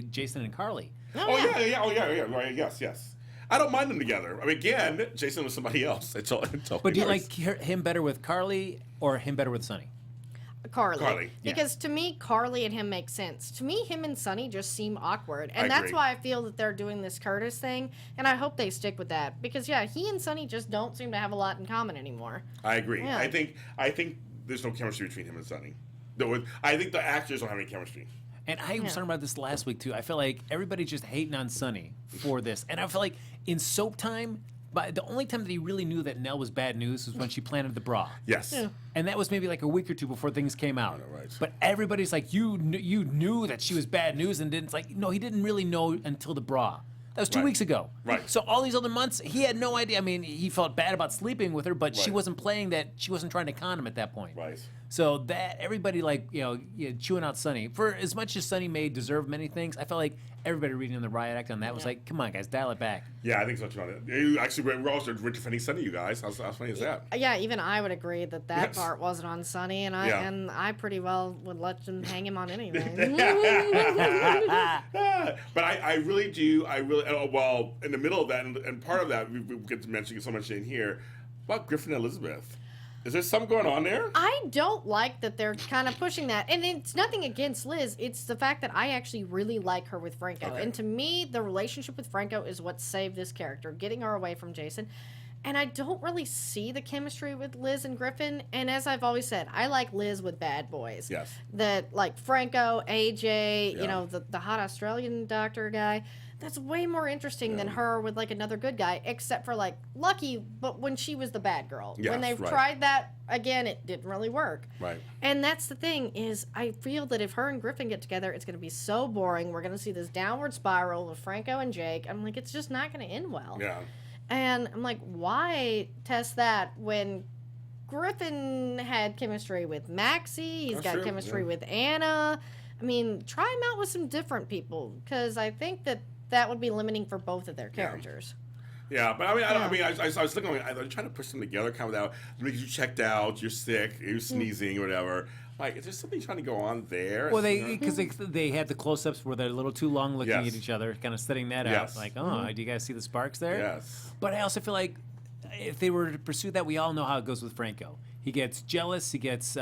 Jason and Carly. Oh yeah. Right. Yes. I don't mind them together. I mean, again, Jason was somebody else. It's all But do you like him better with Carly or him better with Sonny? Carly. yeah. Because to me, Carly and him make sense. To me, him and Sonny just seem awkward. I And that's agree. why I feel that they're doing this Curtis thing. And I hope they stick with that. Because, yeah, he and Sonny just don't seem to have a lot in common anymore. I agree. Yeah. I think there's no chemistry between him and Sonny. I think the actors don't have any chemistry. And I was talking about this last week too. I feel like everybody's just hating on Sonny for this, and I feel like in soap time, but the only time that he really knew that Nell was bad news was when she planted the bra. Yes. Yeah. And that was maybe like a week or two before things came out. Right. But everybody's like, you knew that she was bad news, and didn't. It's like, no, he didn't really know until the bra. That was 2 Right. weeks ago. Right. So all these other months, he had no idea. I mean, he felt bad about sleeping with her, but she Right. wasn't playing that. She wasn't trying to con him at that point. Right. So that everybody chewing out Sonny. For as much as Sonny may deserve many things, I felt like everybody reading the riot act on that was like, come on, guys, dial it back. Yeah, I think so too. Actually, we're also defending Sunny, you guys. How funny is that? Yeah, even I would agree that Yes. part wasn't on Sonny, and I pretty well would let them hang him on anything. But I really do. Well, in the middle of that, and part of that, we get to mention so much in here about Griffin and Elizabeth. Is there something going on there? I don't like that they're kind of pushing that. And it's nothing against Liz. It's the fact that I actually really like her with Franco. Okay. And to me, the relationship with Franco is what saved this character, getting her away from Jason. And I don't really see the chemistry with Liz and Griffin. And as I've always said, I like Liz with bad boys. Yes. That, like Franco, AJ, Yeah. the hot Australian doctor guy. That's way more interesting than her with like another good guy, except for like Lucky, but when she was the bad girl. Yes, when they've right. tried that again, it didn't really work. Right. And that's the thing is I feel that if her and Griffin get together, it's going to be so boring. We're going to see this downward spiral of Franco and Jake. I'm like, it's just not going to end well. Yeah. And I'm like, why test that when Griffin had chemistry with Maxie? He's That's got true, chemistry yeah. with Anna. I mean, try him out with some different people because I think that would be limiting for both of their characters. Yeah, but I mean, I was looking. I'm trying to push them together, kind of without because you checked out, you're sick, you're sneezing, or whatever. Like, is there something trying to go on there? Well, because they had the close-ups where they're a little too long looking Yes. at each other, kind of setting that Yes. out. Like, oh, do you guys see the sparks there? Yes. But I also feel like if they were to pursue that, we all know how it goes with Franco. He gets jealous. He gets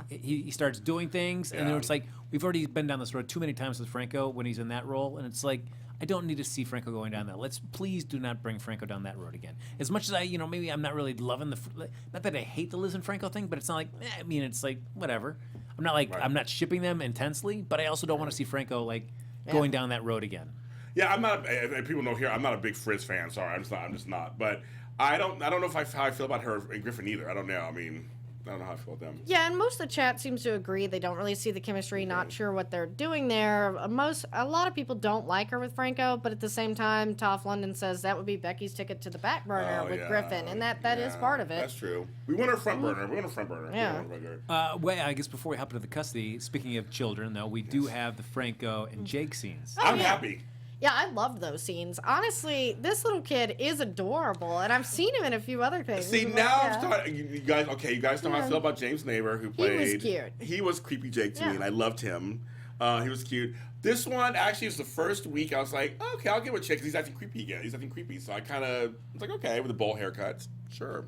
he starts doing things, and then Yeah. it's like we've already been down this road too many times with Franco when he's in that role, and it's like I don't need to see Franco going down that. Please do not bring Franco down that road again. As much as maybe I'm not really loving not that I hate the Liz and Franco thing, but it's not like I mean it's like whatever. I'm not like Right. I'm not shipping them intensely, but I also don't want to see Franco like going down that road again. Yeah, I'm not. And people know here, I'm not a big Frizz fan. Sorry, I'm just not. But I don't know how I feel about her and Griffin either. I don't know. I mean, I don't know how I feel about them. Yeah, and most of the chat seems to agree. They don't really see the chemistry, not sure what they're doing there. A lot of people don't like her with Franco, but at the same time, Toph London says that would be Becky's ticket to the back burner with Griffin, and that is part of it. That's true. We want her front burner. We want her front burner. Yeah. Well, I guess before we hop into the custody, speaking of children, though, we do have the Franco and Jake scenes. I'm yeah. happy. Yeah, I love those scenes. Honestly, this little kid is adorable, and I've seen him in a few other things. See, Like, now yeah. I'm starting. You guys know how I feel about James Neighbor, who played. He was cute. He was creepy Jake to me, Yeah. and I loved him. He was cute. This one actually was the first week I was like, okay, I'll give it a check because he's acting creepy again. He's acting creepy, so I kind of was like, okay, with the bowl haircuts, sure.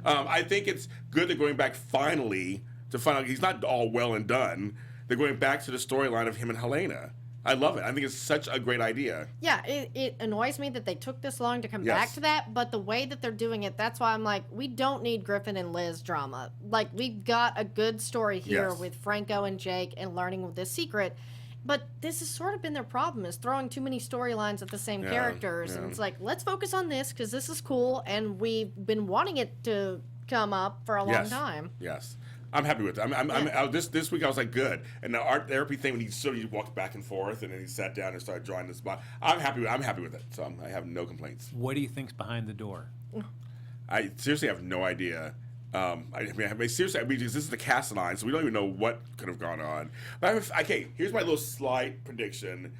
I think it's good they're going back finally to find out he's not all well and done. They're going back to the storyline of him and Helena. I love it. I think it's such a great idea. Yeah, it annoys me that they took this long to come Yes. back to that, but the way that they're doing it, that's why I'm like, we don't need Griffin and Liz drama. Like, we've got a good story here Yes. with Franco and Jake and learning this secret, but this has sort of been their problem, is throwing too many storylines at the same characters, and it's like, let's focus on this, because this is cool, and we've been wanting it to come up for a long time. Yes. I'm happy with it. This week I was like, good. And the art therapy thing when he walked back and forth and then he sat down and started drawing this box. I'm happy with it. So I have no complaints. What do you think's behind the door? I seriously have no idea. Seriously, this is the cast line, so we don't even know what could have gone on. But here's my little slight prediction.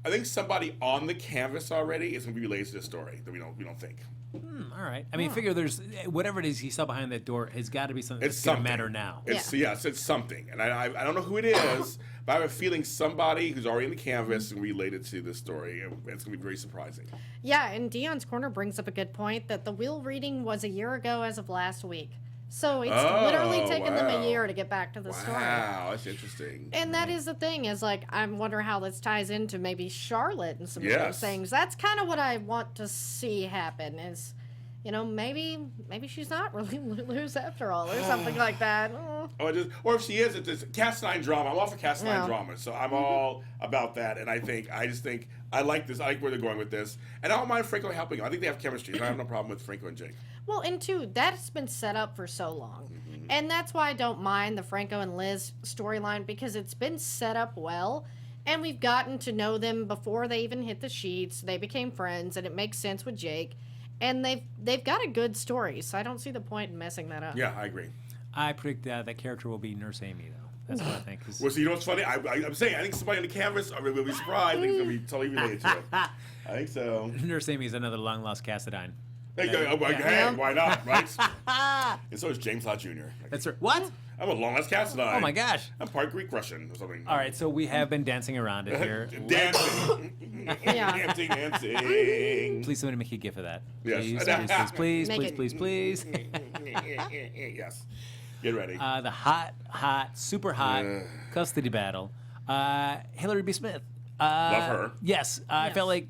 I think somebody on the canvas already is going to be related to this story that we don't think. All right. I mean, figure there's whatever it is he saw behind that door has got to be something It's that's going to something. matter now. It's something, and I don't know who it is, but I have a feeling somebody who's already in the canvas is related to this story, and it's going to be very surprising. Yeah, and Dion's Corner brings up a good point that the wheel reading was a year ago as of last week. So it's literally taken them a year to get back to the story. Wow, that's interesting. And that is the thing, is like, I'm wondering how this ties into maybe Charlotte and some of those Yes. things. That's kind of what I want to see happen is, maybe she's not really loose after all or something like that. or if she is, it's cast iron drama. I'm all for cast iron Yeah. drama, so I'm all about that. And I just think I like this. I like where they're going with this, and I don't mind Franco helping. I think they have chemistry. I have no problem with Franco and Jake. Well, and two, that's been set up for so long. And that's why I don't mind the Franco and Liz storyline, because it's been set up well. And we've gotten to know them before they even hit the sheets. They became friends, and it makes sense with Jake. And they've got a good story, so I don't see the point in messing that up. Yeah, I agree. I predict that character will be Nurse Amy, though. That's what I think. 'Cause Well, so you know what's funny? I'm saying I think somebody on the canvas will be surprised. I think it's going to be totally related to it. I think so. Nurse Amy is another long-lost Cassadine. Hey, why not, right? And so is James Lott Jr. That's right. What? I'm a long-lost Cassadine. Oh, my gosh. I'm part Greek-Russian or something. All right, so we have been dancing around it here. Dancing. Yeah. Dancing. Please somebody make a gif of that. Yes. Please, Make it. please. Yes. Get ready. The hot, super hot custody battle. Hillary B. Smith. Love her. Yes, I felt like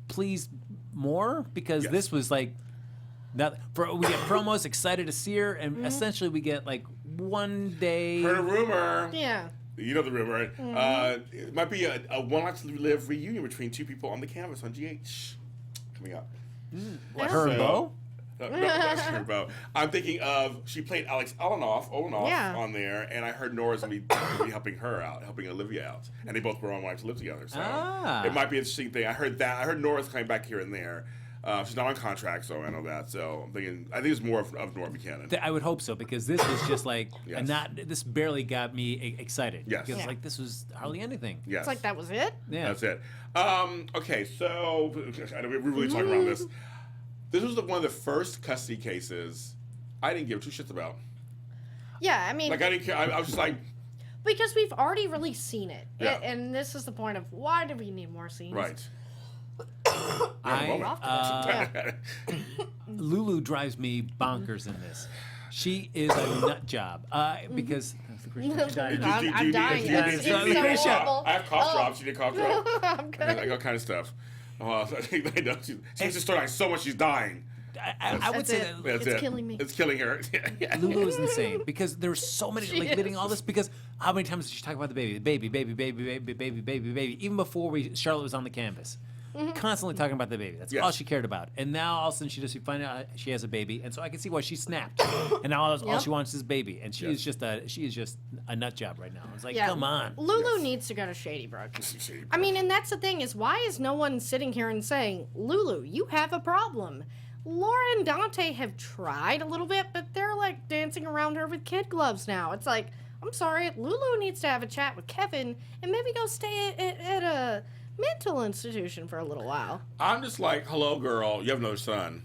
please more, because Yes. this was like, we get promos, excited to see her, and essentially we get like one day. Heard a rumor. Yeah. You know the rumor. It might be a One Life to Live reunion between two people on the canvas on GH coming up. What, her and Bo? No, that's her, Bo. I'm thinking of, she played Alex Olenoff Yeah. on there, and I heard Nora's gonna be helping her out, helping Olivia out, and they both were on One Life to Live together. So it might be an interesting thing. I heard that. I heard Nora's coming back here and there. She's not on contract, so I know that. So I think it's more of Nora Buchanan. I would hope so, because this was just like, Yes. this barely got me excited. Yes. Because Yeah. like this was hardly anything. Yes. It's like that was it? Yeah. That's it. Okay, so I know we're really talking around this. This was one of the first custody cases I didn't give two shits about. Yeah, I mean, Like I didn't care. I was just like, because we've already really seen it. Yeah. And this is the point of, why do we need more scenes? right. Lulu drives me bonkers in this. She is a nut job. Because I'm dying. Do you It's need- so horrible. I have cough drops. You need a cough drop? I'm good. I got kind of stuff. I know she's just starting so much. She's dying. I would That's say it. that That's It's it. killing me. It's killing her. Lulu is insane, because there's so many She like leading is. all this, because how many times did she talk about the baby, even before Charlotte was on the canvas, constantly talking about the baby. That's Yes. all she cared about. And now all of a sudden she finds out she has a baby, and so I can see why she snapped. And now all Yep. she wants is baby, and she Yes. is just a nut job right now. It's like, Yeah. come on. Lulu needs to go to Shady Brook. I mean, and that's the thing is, why is no one sitting here and saying, Lulu, you have a problem? Laura and Dante have tried a little bit, but they're like dancing around her with kid gloves now. It's like, I'm sorry, Lulu needs to have a chat with Kevin and maybe go stay at a mental institution for a little while. I'm just like, hello, girl. You have another son.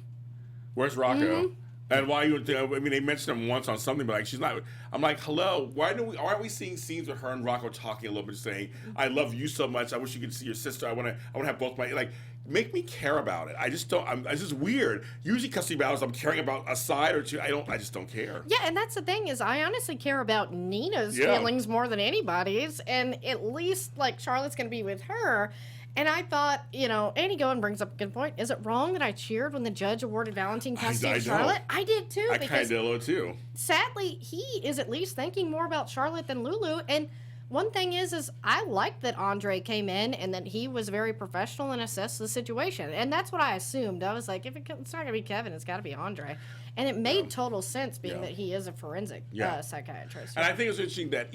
Where's Rocco? And why you? I mean, they mentioned him once on something, but like, she's not. I'm like, hello. Aren't we seeing scenes with her and Rocco talking a little bit, saying, "I love you so much. I wish you could see your sister. I want to have both my like." Make me care about it. I just don't. It's just weird. Usually, custody battles, I'm caring about a side or two. I just don't care. Yeah, and that's the thing is, I honestly care about Nina's Yeah. feelings more than anybody's, and at least like Charlotte's gonna be with her. And I thought, Annie Goen brings up a good point. Is it wrong that I cheered when the judge awarded Valentine custody I to know. Charlotte? I did too, I kind because of did too. sadly, he is at least thinking more about Charlotte than Lulu. And one thing is I like that Andre came in and that he was very professional and assessed the situation. And that's what I assumed. I was like, it's not going to be Kevin, it's got to be Andre. And it made total sense, being Yeah. that he is a forensic Yeah. psychiatrist. And I think it's interesting that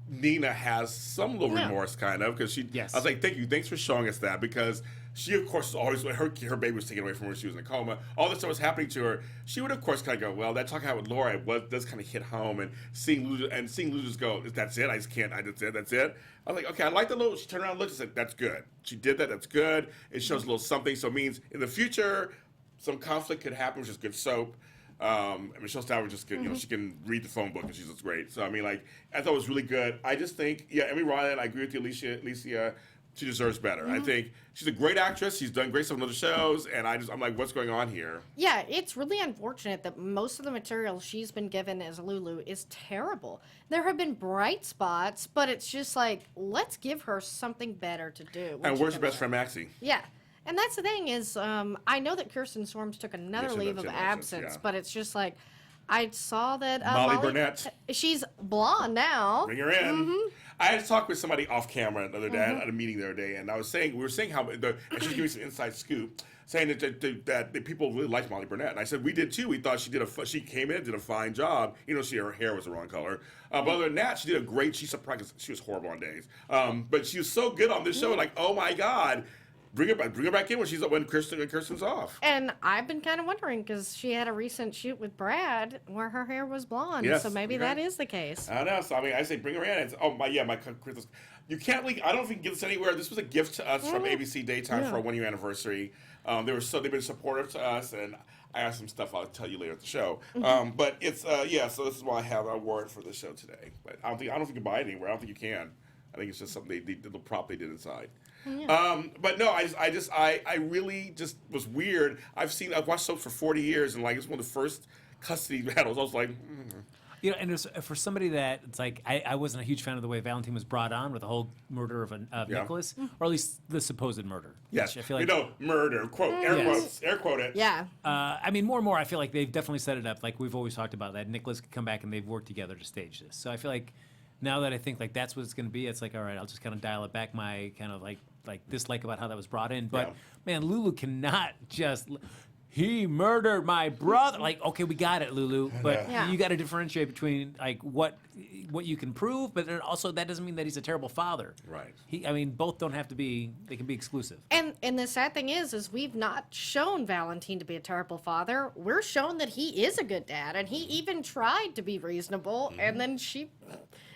Nina has some little Yeah. remorse, kind of, because Yes. I was like, thanks for showing us that, because she, of course, always her baby was taken away from her when she was in a coma. All this stuff was happening to her. She would, of course, kind of go, well, that talking out with Laura does kind of hit home, and seeing Lulu just go, that's it. I just can't. That's it. I was like, okay, I like the little. She turned around and looked and said, that's good. She did that. That's good. It shows a little something. So it means in the future, some conflict could happen, which is good soap. And Michelle Stower just can, she can read the phone book, and she's just great. So I mean, like, I thought it was really good. I just think, Emmy Ryan, I agree with you, Alicia, she deserves better. I think she's a great actress. She's done great stuff on other shows, and I'm like, what's going on here? Yeah, it's really unfortunate that most of the material she's been given as Lulu is terrible. There have been bright spots, but it's just like, let's give her something better to do. when And she where's your comes best friend, Maxie? Yeah. And that's the thing is, I know that Kirsten Storms took another Yes, she leave does, of she does, absence, yeah. but it's just like, I saw that Molly Burnett. She's blonde now. Bring her in. I had to talk with somebody off camera the other day at a meeting the other day, and we were saying how and she's giving me some inside scoop, saying that people really liked Molly Burnett, and I said we did too. We thought she came in, did a fine job. You know, her hair was the wrong color, but other than that, she did a great. She surprised. She was horrible on days, but she was so good on this show. Like, oh my God. Bring her back in when Kirsten's off. And I've been kind of wondering because she had a recent shoot with Brad where her hair was blonde, yes, so maybe that is the case. I don't know. So I mean, I say bring her in. It's, my Christmas. You can't. I don't know if you can get this anywhere. This was a gift to us from ABC Daytime for our 1 year anniversary. They've been supportive to us, and I have some stuff I'll tell you later at the show. But it's So this is why I have an award for the show today. But I don't think you can buy it anywhere. I don't think you can. I think it's just something the prop they did inside. But no, I really just was weird. I've watched soaps for 40 years, and like it's one of the first custody battles. I was like, You know, and it was, for somebody that it's like I wasn't a huge fan of the way Valentine was brought on with the whole murder of Nicholas, or at least the supposed murder. yes, which I feel like murder, quote, air quote it. Yeah. I mean, more and more, I feel like they've definitely set it up. Like we've always talked about that Nicholas could come back and they've worked together to stage this. So I feel like now that I think like that's what it's going to be, it's like, all right, I'll just kind of dial it back my kind of like dislike about how that was brought in. But man, Lulu cannot just. He murdered my brother. Like, okay, we got it, Lulu, but you got to differentiate between like what you can prove, but then also that doesn't mean that he's a terrible father. Right. I mean, both don't have to be. They can be exclusive. And the sad thing is we've not shown Valentine to be a terrible father. We're shown that he is a good dad, and he even tried to be reasonable, and then she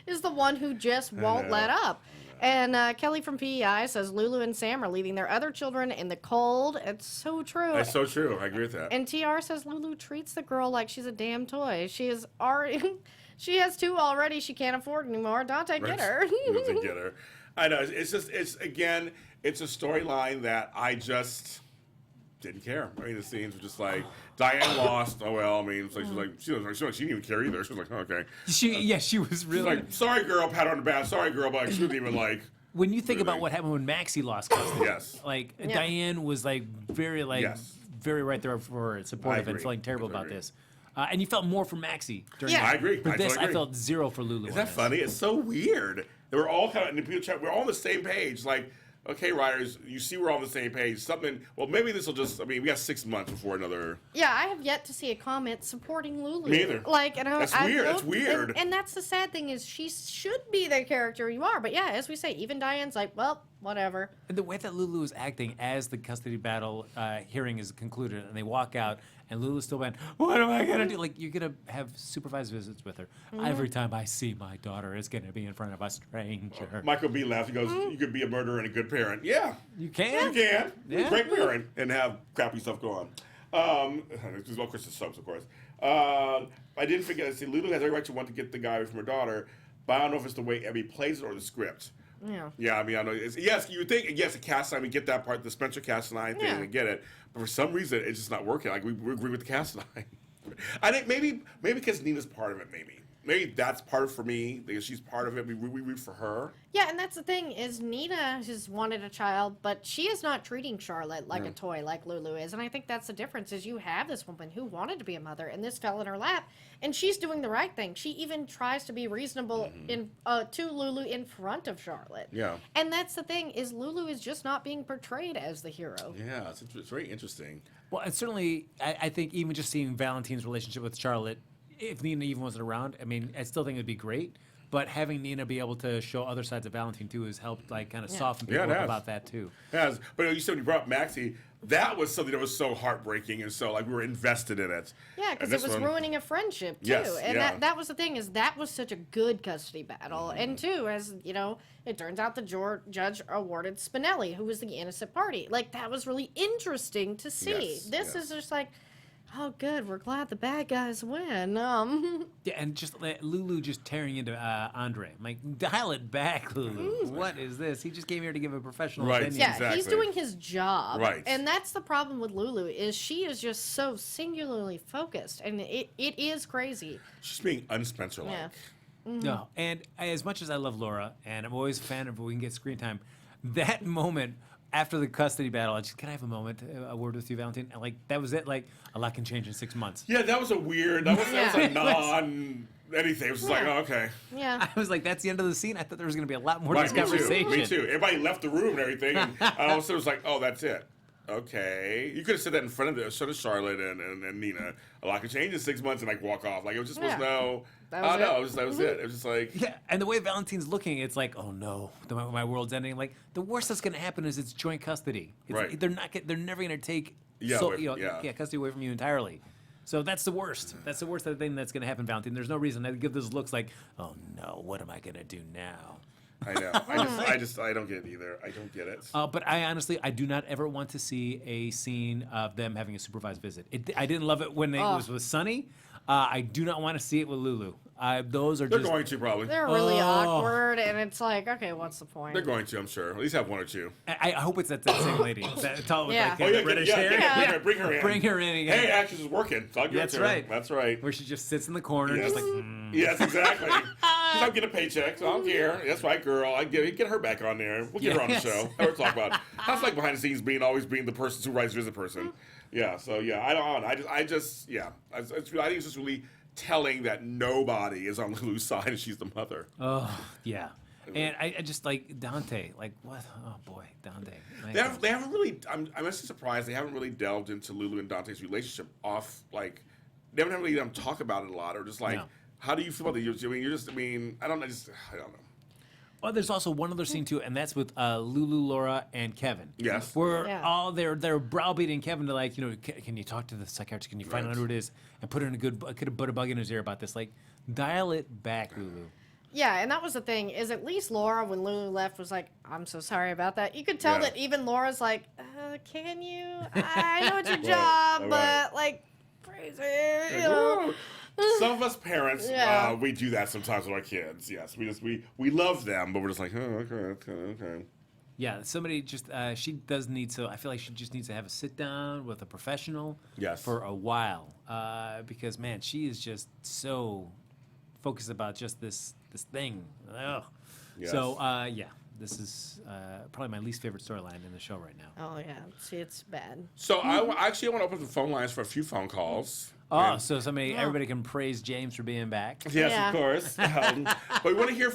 is the one who just won't let up. And Kelly from PEI says Lulu and Sam are leaving their other children in the cold. It's so true. That's so true. I agree with that. And TR says Lulu treats the girl like she's a damn toy. She is already, she has 2 already. She can't afford anymore. Dante, get her. Dante, get her. I know. It's a storyline that I just didn't care. I mean, the scenes were just like Diane lost. Oh well. I mean, it's like she didn't even care either. She was like, oh, okay. She was really like, sorry, girl. Pat her on the back. Sorry, girl. But she wasn't even like. When you think about what happened when Maxie lost custody, like Diane was like very right there for her, supportive and feeling terrible about this. And you felt more for Maxie during I agree. But totally agree. I felt 0 for Lulu. Isn't that funny? It's so weird. They were all kind of in the people chat. We're all on the same page. Like, okay, writers, you see we're all on the same page. Something. Well, maybe this will just. I mean, we got 6 months before another. Yeah, I have yet to see a comment supporting Lulu. Me either. Like, and that's weird. It's weird. And that's the sad thing is she should be the character you are. But yeah, as we say, even Diane's like, well, whatever. And the way that Lulu is acting as the custody battle hearing is concluded, and they walk out, and Lulu's still went, what am I gonna do? Like, you're gonna have supervised visits with her. Every time I see my daughter, it's gonna be in front of a stranger. Michael B laughs. He goes, "You could be a murderer and a good parent." Yeah, you can. You can. Yeah. Great parent and have crappy stuff go on. This is all Christmas subs, of course. I didn't forget. See, Lulu has every right to want to get the guy away from her daughter, but I don't know if it's the way Abby plays it or the script. Yeah. Yeah, I mean, I know. Yes, you would think, yes, the cast line, we get that part, the Spencer cast line thing, we get it. But for some reason, it's just not working. Like, we agree with the cast line. I think maybe because Nina's part of it, maybe. Maybe that's part of it for me, because she's part of it. We root for her. Yeah, and that's the thing, is Nina has wanted a child, but she is not treating Charlotte like a toy like Lulu is. And I think that's the difference, is you have this woman who wanted to be a mother, and this fell in her lap, and she's doing the right thing. She even tries to be reasonable to Lulu in front of Charlotte. Yeah. And that's the thing, is Lulu is just not being portrayed as the hero. Yeah, it's very interesting. Well, and certainly, I think even just seeing Valentine's relationship with Charlotte, if Nina even wasn't around, I mean, I still think it'd be great. But having Nina be able to show other sides of Valentine too has helped, like, kind of soften people up about that too. Yes, but you said when you brought up Maxie, that was something that was so heartbreaking, and so like we were invested in it. Yeah, because it was ruining a friendship too, and that was the thing, is that was such a good custody battle, and too, as you know, it turns out the judge awarded Spinelli, who was the innocent party. Like, that was really interesting to see. This is just like, oh, good. We're glad the bad guys win. Yeah, and just Lulu just tearing into Andre. I'm like, dial it back, Lulu. What is this? He just came here to give a professional opinion. Yeah, exactly. He's doing his job. Right. And that's the problem with Lulu, is she is just so singularly focused, and it is crazy. She's being unspencer-like. Yeah. No, and as much as I love Laura, and I'm always a fan of when we can get screen time, that moment after the custody battle, I just, can I have a moment, a word with you, Valentine? And like that was it. Like a lot can change in 6 months. Yeah, that was a weird. That was a non anything. It was just like, oh, okay. Yeah. I was like, that's the end of the scene. I thought there was going to be a lot more Right, conversation. Me too. Everybody left the room and everything, and I also was like, oh, that's it. Okay, you could have said that in front of Charlotte and Nina. A lot could change in 6 months and like walk off. Like it just was no. That was it. That was it. It was just like Yeah, and the way Valentine's looking, it's like, oh no, my world's ending. Like the worst that's going to happen is it's joint custody. Right. They're never going to take Yeah, custody away from you entirely. So that's the worst. That's the worst thing that's going to happen, Valentine. There's no reason to give those looks like, oh no, what am I going to do now? I know. I don't get it either. I don't get it. But I honestly, I do not ever want to see a scene of them having a supervised visit. I didn't love it when it was with Sunny. I do not want to see it with Lulu. Those are They're just... going to probably. They're really awkward, and it's like, okay, what's the point? They're going to, I'm sure. At least have one or two. I hope it's that same lady. That tall with Yeah. like reddish hair. Bring her in. Bring her in again. Hey, actress is working. So I'll give it That's to her. right. That's right. Where she just sits in the corner, Yes. just like... Yes, exactly. She's not getting a paycheck, so I don't care. That's right, girl. I get her back on there. We'll get her on the Yes. show. Have her talk about. That's like behind the scenes always being the person who writes visit person. Yeah. So yeah, I don't. I think it's just really telling that nobody is on Lulu's side and she's the mother. Oh, yeah. And I just like Dante. Like, what? Oh, boy, Dante. They haven't really. I'm actually surprised they haven't really delved into Lulu and Dante's relationship off. Like, they haven't really talk about it a lot, or just like, No. how do you feel about it? I don't know. Oh, there's also one other scene too, and that's with Lulu, Laura, and Kevin. Yes. Where Yeah. all they're browbeating Kevin to like, can you talk to the psychiatrist? Can you find out who it is and put a bug in his ear about this? Like, dial it back, Lulu. Yeah, and that was the thing, is at least Laura, when Lulu left, was like, I'm so sorry about that. You could tell Yeah. that even Laura's like, can you? I know it's your Right, job, right. but like, crazy, you know? Some of us parents, Yeah. we do that sometimes with our kids. Yes, we love them, but we're just like, oh, okay. Yeah, somebody just she does need to. I feel like she just needs to have a sit down with a professional. Yes. For a while, because man, she is just so focused about just this thing. Ugh. Yes. So yeah, this is probably my least favorite storyline in the show right now. Oh, yeah. See, it's bad. So I want to open up the phone lines for a few phone calls. Oh, And- so everybody can praise James for being back. Yes, Yeah. of course. But we want to hear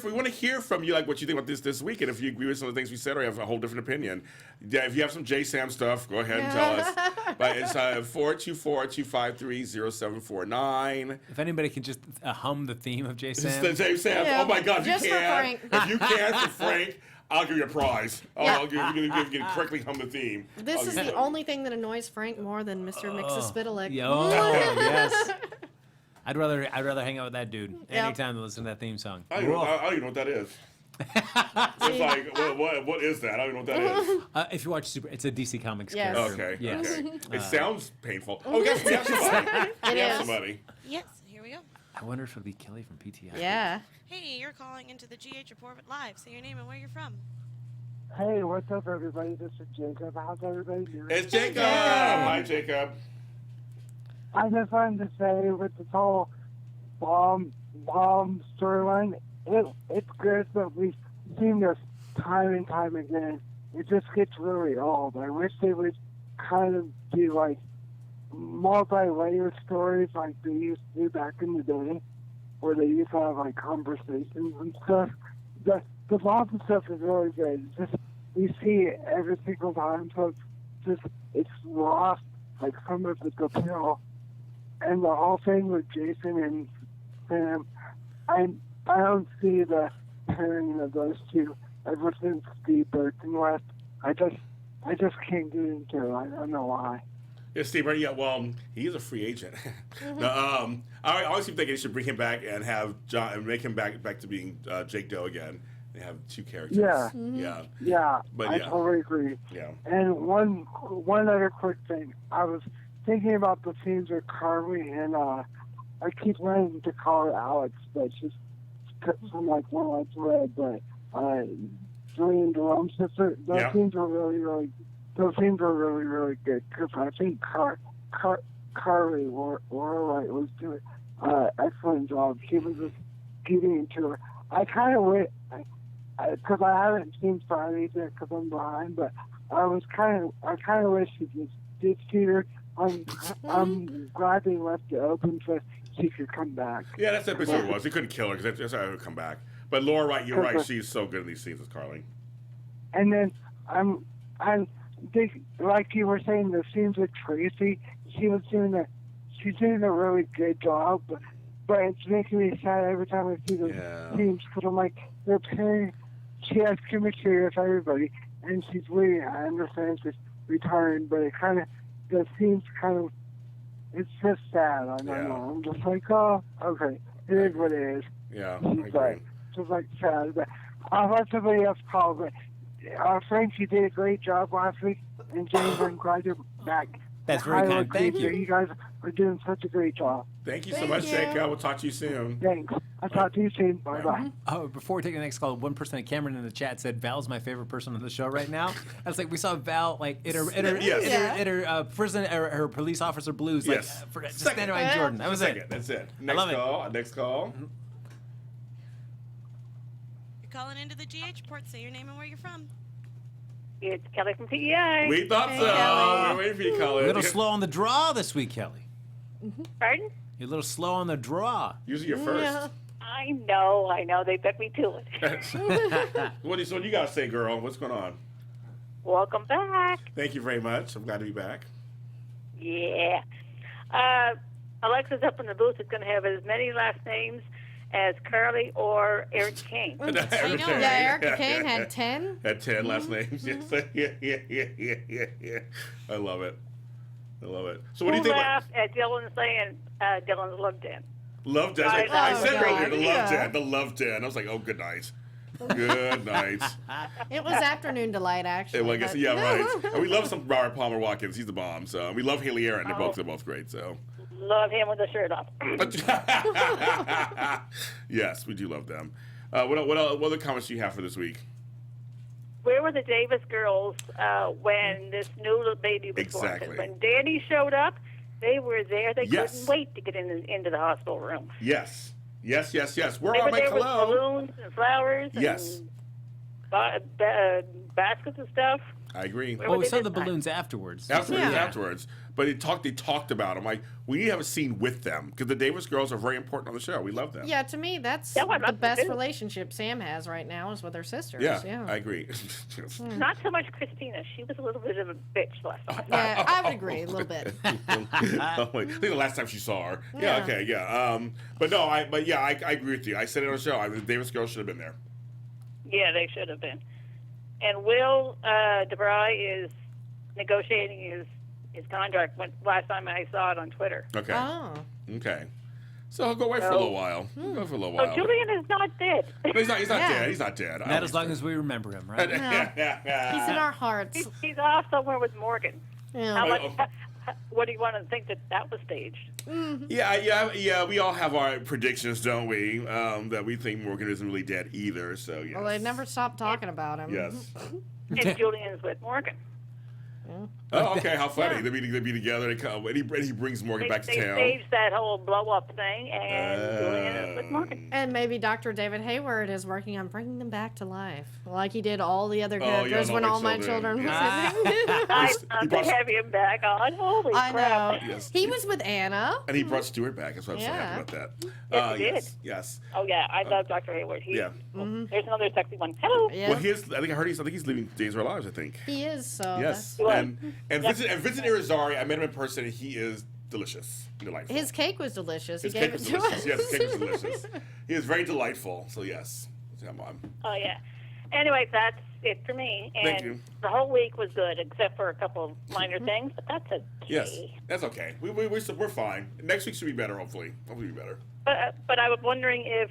from you, like what you think about this week, and if you agree with some of the things we said, or you have a whole different opinion. Yeah, if you have some J-Sam stuff, go ahead and tell us. But it's 424-253-0749. If anybody can just hum the theme of This J-Sam. is the J-Sam. Yeah. Oh my God, if Just you for can. Frank. If you can for Frank, I'll give you a prize. I'll give you correctly hum the theme. This I'll is give the you- only thing that annoys Frank more than Mr. Mix's Spitalik. Oh, yes. I'd rather hang out with that dude Yep. anytime to listen to that theme song. I don't even know what that is. It's like, what is that? I don't even know what that is. If you watch it's a DC Comics Yes. character. Okay. Yes. Okay. It sounds painful. Oh, yes, we have somebody. It We have is. somebody. Yes, here we go. I wonder if it'll be Kelly from PTI. Yeah. Hey, you're calling into the GH Report Live. Say your name and where you're from. Hey, what's up, everybody? This is Jacob. How's everybody doing? It's Jacob. Hi, Jacob. I just wanted to say, with this whole bomb storyline, it's good, but we've seen this time and time again. It just gets really old. I wish they would kind of do, like, multi-layered stories like they used to do back in the day, where they used to have, like, conversations and stuff. The bomb stuff is really good. It's just, we see it every single time, so it's lost, like, some of its appeal. And the whole thing with Jason and Sam, I don't see the pairing of those two ever since Steve Burton left. I just can't get into it. I don't know why. Yeah, Steve, yeah, well, he is a free agent. No, I always keep thinking they should bring him back and have John and make him back to being Jake Doe again. They have two characters. Yeah. Yeah. Yeah, But I yeah. totally agree. Yeah. And one other quick thing. I was thinking about the scenes with Carly, and I keep wanting to call her Alex, but she's from like one that's red, but Julian Jerome's sister. Those Yeah. scenes were really good, because I think Carly or Wright was doing excellent job. She was just getting into her. I kind of went, because I haven't seen Fridays yet because I'm behind, but I kind of wish he just did see her. I'm glad they left it open so she could come back. Yeah, that's what it was. They couldn't kill her because that's how her come back. But Laura, right? You're right. She's so good in these scenes as Carly. And then like you were saying, the scenes with Tracy, she's doing a really good job. But it's making me sad every time I see those scenes because I'm like, they're paying. She has chemistry with everybody, and she's really, I understand she's retiring, but it kind of, the scenes kind of, it's just sad. I don't know. I'm just like, oh, okay, it is what it is. Yeah, she's like, just like sad. But I'll let somebody else call. But Frank, you did a great job last week, and James, I'm glad you're back. That's very kind. Thank you. You guys are doing such a great job. Thank you so much, Seika. We'll talk to you soon. Thanks. I'll talk to you soon. Bye-bye. Oh, before we take the next call, one person, Cameron in the chat, said Val's my favorite person on the show right now. I was like, we saw Val like in her prison, her police officer blues, like just standing behind Jordan. That was it. That's it. Next call. Next call. You're calling into the GH report. Say your name and where you're from. It's Kelly from PEI. We thought so. We're waiting for you, Kelly. A little slow on the draw this week, Kelly. Pardon? You're a little slow on the draw. Usually you're first. Yeah. I know. They bet me to it. What do you got to say, girl? What's going on? Welcome back. Thank you very much. I'm glad to be back. Yeah. Alexa's up in the booth is going to have as many last names as Carly or Eric Kane. I know. Yeah, Erica Kane had 10. Had 10 last names. Yes. Yeah. I love it. So what do you think? Who laughed at Dylan saying Dylan's Love Den? Love Den. I said earlier the Love Den. I was like, oh, good night. Good night. It was afternoon delight, actually. Well, I guess, yeah, right. And we love some Robert Palmer Watkins. He's the bomb. So we love Haley Aaron. They're both great. So. Love him with the shirt off. Yes, we do love them. What other comments do you have for this week? Where were the Davis girls when this new little baby was born? 'Cause when Danny showed up, they were there. They couldn't wait to get into the hospital room. Yes. We're They on were Mike there with Hello. balloons and flowers and baskets and stuff. I agree. Well, we saw the balloons afterwards. Afterwards. But they talked about them. Like, we need to have a scene with them because the Davis girls are very important on the show. We love them. Yeah, to me, that's the best relationship Sam has right now is with her sisters. Yeah. I agree. Not so much Christina. She was a little bit of a bitch last time. Yeah, I would agree a little bit. I think the last time she saw her. Yeah, okay, yeah. But I agree with you. I said it on the show. The Davis girls should have been there. Yeah, they should have been. And Will DeBry is negotiating his contract last time I saw it on Twitter. Okay. Oh. Okay. So he'll go away for a little while. So Julian is not dead. But he's not dead. He's not dead. Not as long as we remember him, right? He's in our hearts. He's off somewhere with Morgan. Yeah. What do you want to think that was staged? Yeah. We all have our predictions, don't we? That we think Morgan isn't really dead either. So yes. Well, they never stopped talking about him. Yes. And Julian's with Morgan. Oh, okay. How funny. They be together and he brings Morgan back to town. They staged that whole blow-up thing, and Julian is with Morgan. And maybe Dr. David Hayward is working on bringing them back to life, like he did all the other characters when All My Children was I have him back on. Holy crap. I know. Yes. He was with Anna. And he brought Stuart back. That's what I'm so happy about that. Yes, he did. Yes. Oh, yeah. I love Dr. Hayward. There's another sexy one. Hello. Yeah. Well, I think he's leaving Days of Our Lives, I think. He is, so. Yes. And Vincent Irizarry, I met him in person, and he is delicious. Delightful. His cake was delicious. His cake was delicious. Yes, his cake was delicious. He is very delightful, so yes. Oh, yeah. Anyway, that's it for me. And Thank you. The whole week was good, except for a couple of minor things, but that's okay. Yes, that's okay. We're fine. Next week should be better, hopefully. Hopefully be better. But I was wondering if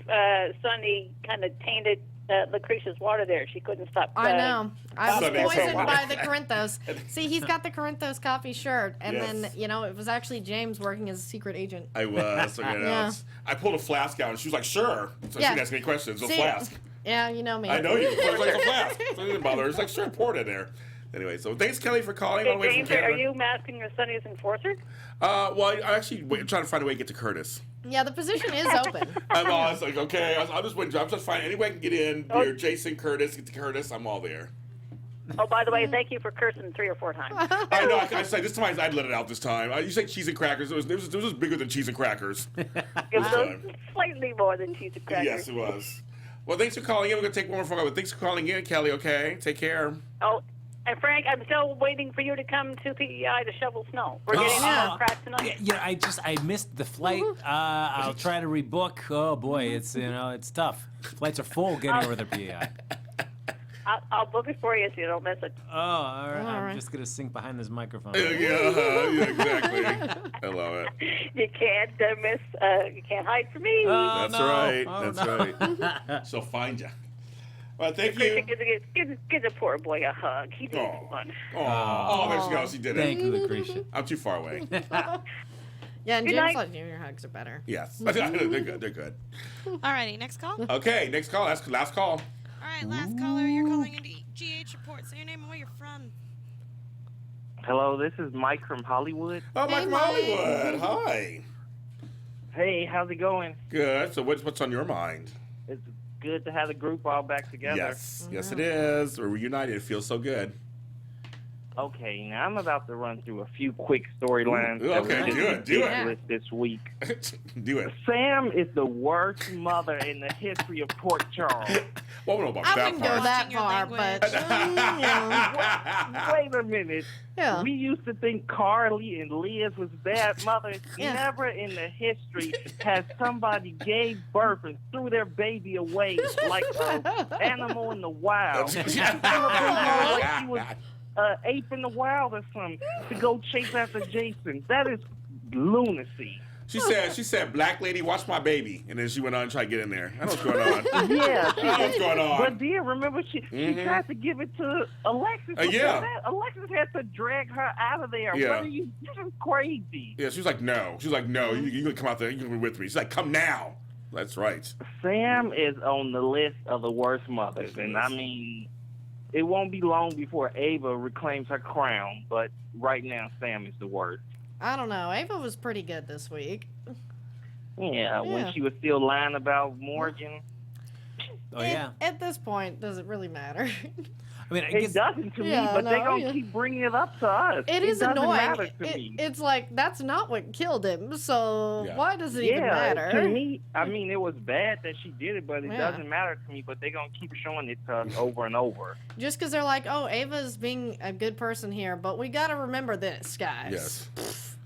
Sunday kind of tainted Lacretia's water there. She couldn't stop. I know. I was Sunday poisoned water. by the Corinthos. See, he's got the Corinthos coffee shirt, and then, it was actually James working as a secret agent. I was. I pulled a flask out, and she was like, sure. So she didn't ask any questions. A flask. Yeah, you know me. I know you. It was like a flask. So it didn't bother her. It's like, sure, pour it in there. Anyway, so thanks, Kelly, for calling. Hey, James, are you masking your son as enforcer? Well, I actually trying to find a way to get to Curtis. Yeah, the position is open. I'm like, okay, I'm just waiting. I'm just finding any way I can get in. Jason, Curtis, get to Curtis. I'm all there. Oh, by the way, thank you for cursing 3 or 4 times. I know. I say this time I'd let it out this time. You say cheese and crackers. It was bigger than cheese and crackers. It was slightly more than cheese and crackers. Yes, it was. Well, thanks for calling in. We're gonna take one more phone call. But thanks for calling in, Kelly. Okay, take care. Oh, and Frank, I'm still waiting for you to come to PEI to shovel snow. We're getting cracks tonight. Yeah, I missed the flight. I'll try to rebook. Oh boy, it's tough. Flights are full getting over the PEI. I'll book it for you so you don't miss it. Oh, all right. I'm just gonna sink behind this microphone. Yeah, exactly. I love it. You can't miss. You can't hide from me. Oh, That's no. right. Oh, That's right. She'll find you. Well, thank you. Give the poor boy a hug. He needs one. Oh, there she goes. She did it. Thank you, Lacretia. I'm too far away. Yeah, and Good James night. Lott Jr. hugs are better. Yes. They're good. They're good. Alrighty, next call. Okay, next call. That's last call. All right, last caller. You're calling into GH Report. Say your name and where you're from. Hello, this is Mike from Hollywood. Oh, Mike from Hollywood. Hi. Hey, how's it going? Good. So what's on your mind? It's good to have the group all back together. Yes. Yes, it is. We're reunited. It feels so good. Okay, now I'm about to run through a few quick storylines. Ooh, okay, do it. List this week. Do it. Sam is the worst mother in the history of Port Charles. Well, I don't know about I that wouldn't go part. that Watching your far, but Wait a minute. Yeah. We used to think Carly and Liz was bad mothers. Yeah. Never in the history has somebody gave birth and threw their baby away like an animal in the wild. Like she was ape in the wild or something to go chase after Jason. That is lunacy. She said, "Black lady, watch my baby," and then she went on and tried to get in there. I know what's going on. Yeah. I know what's going on. But then remember she tried to give it to Alexis. Yeah. Alexis had to drag her out of there. Yeah. What are you? This is crazy. Yeah, she was like, "No." She was like, "No, you can come out there. You can be with me." She's like, "Come now." That's right. Sam is on the list of the worst mothers, and I mean, it won't be long before Ava reclaims her crown. But right now, Sam is the worst. I don't know. Ava was pretty good this week. Yeah, when she was still lying about Morgan. Oh yeah. At this point, does it really matter? I mean, I It guess doesn't to Yeah, me, but no, they're going to yeah. keep bringing it up to us. It is doesn't annoying. matter to me. It's like, that's not what killed him, so Yeah. why does it even Yeah, matter? to me, I mean, it was bad that she did it, but it Yeah. doesn't matter to me, but they're going to keep showing it to us over and over. Just because they're like, oh, Ava's being a good person here, but we got to remember this, guys. Yes.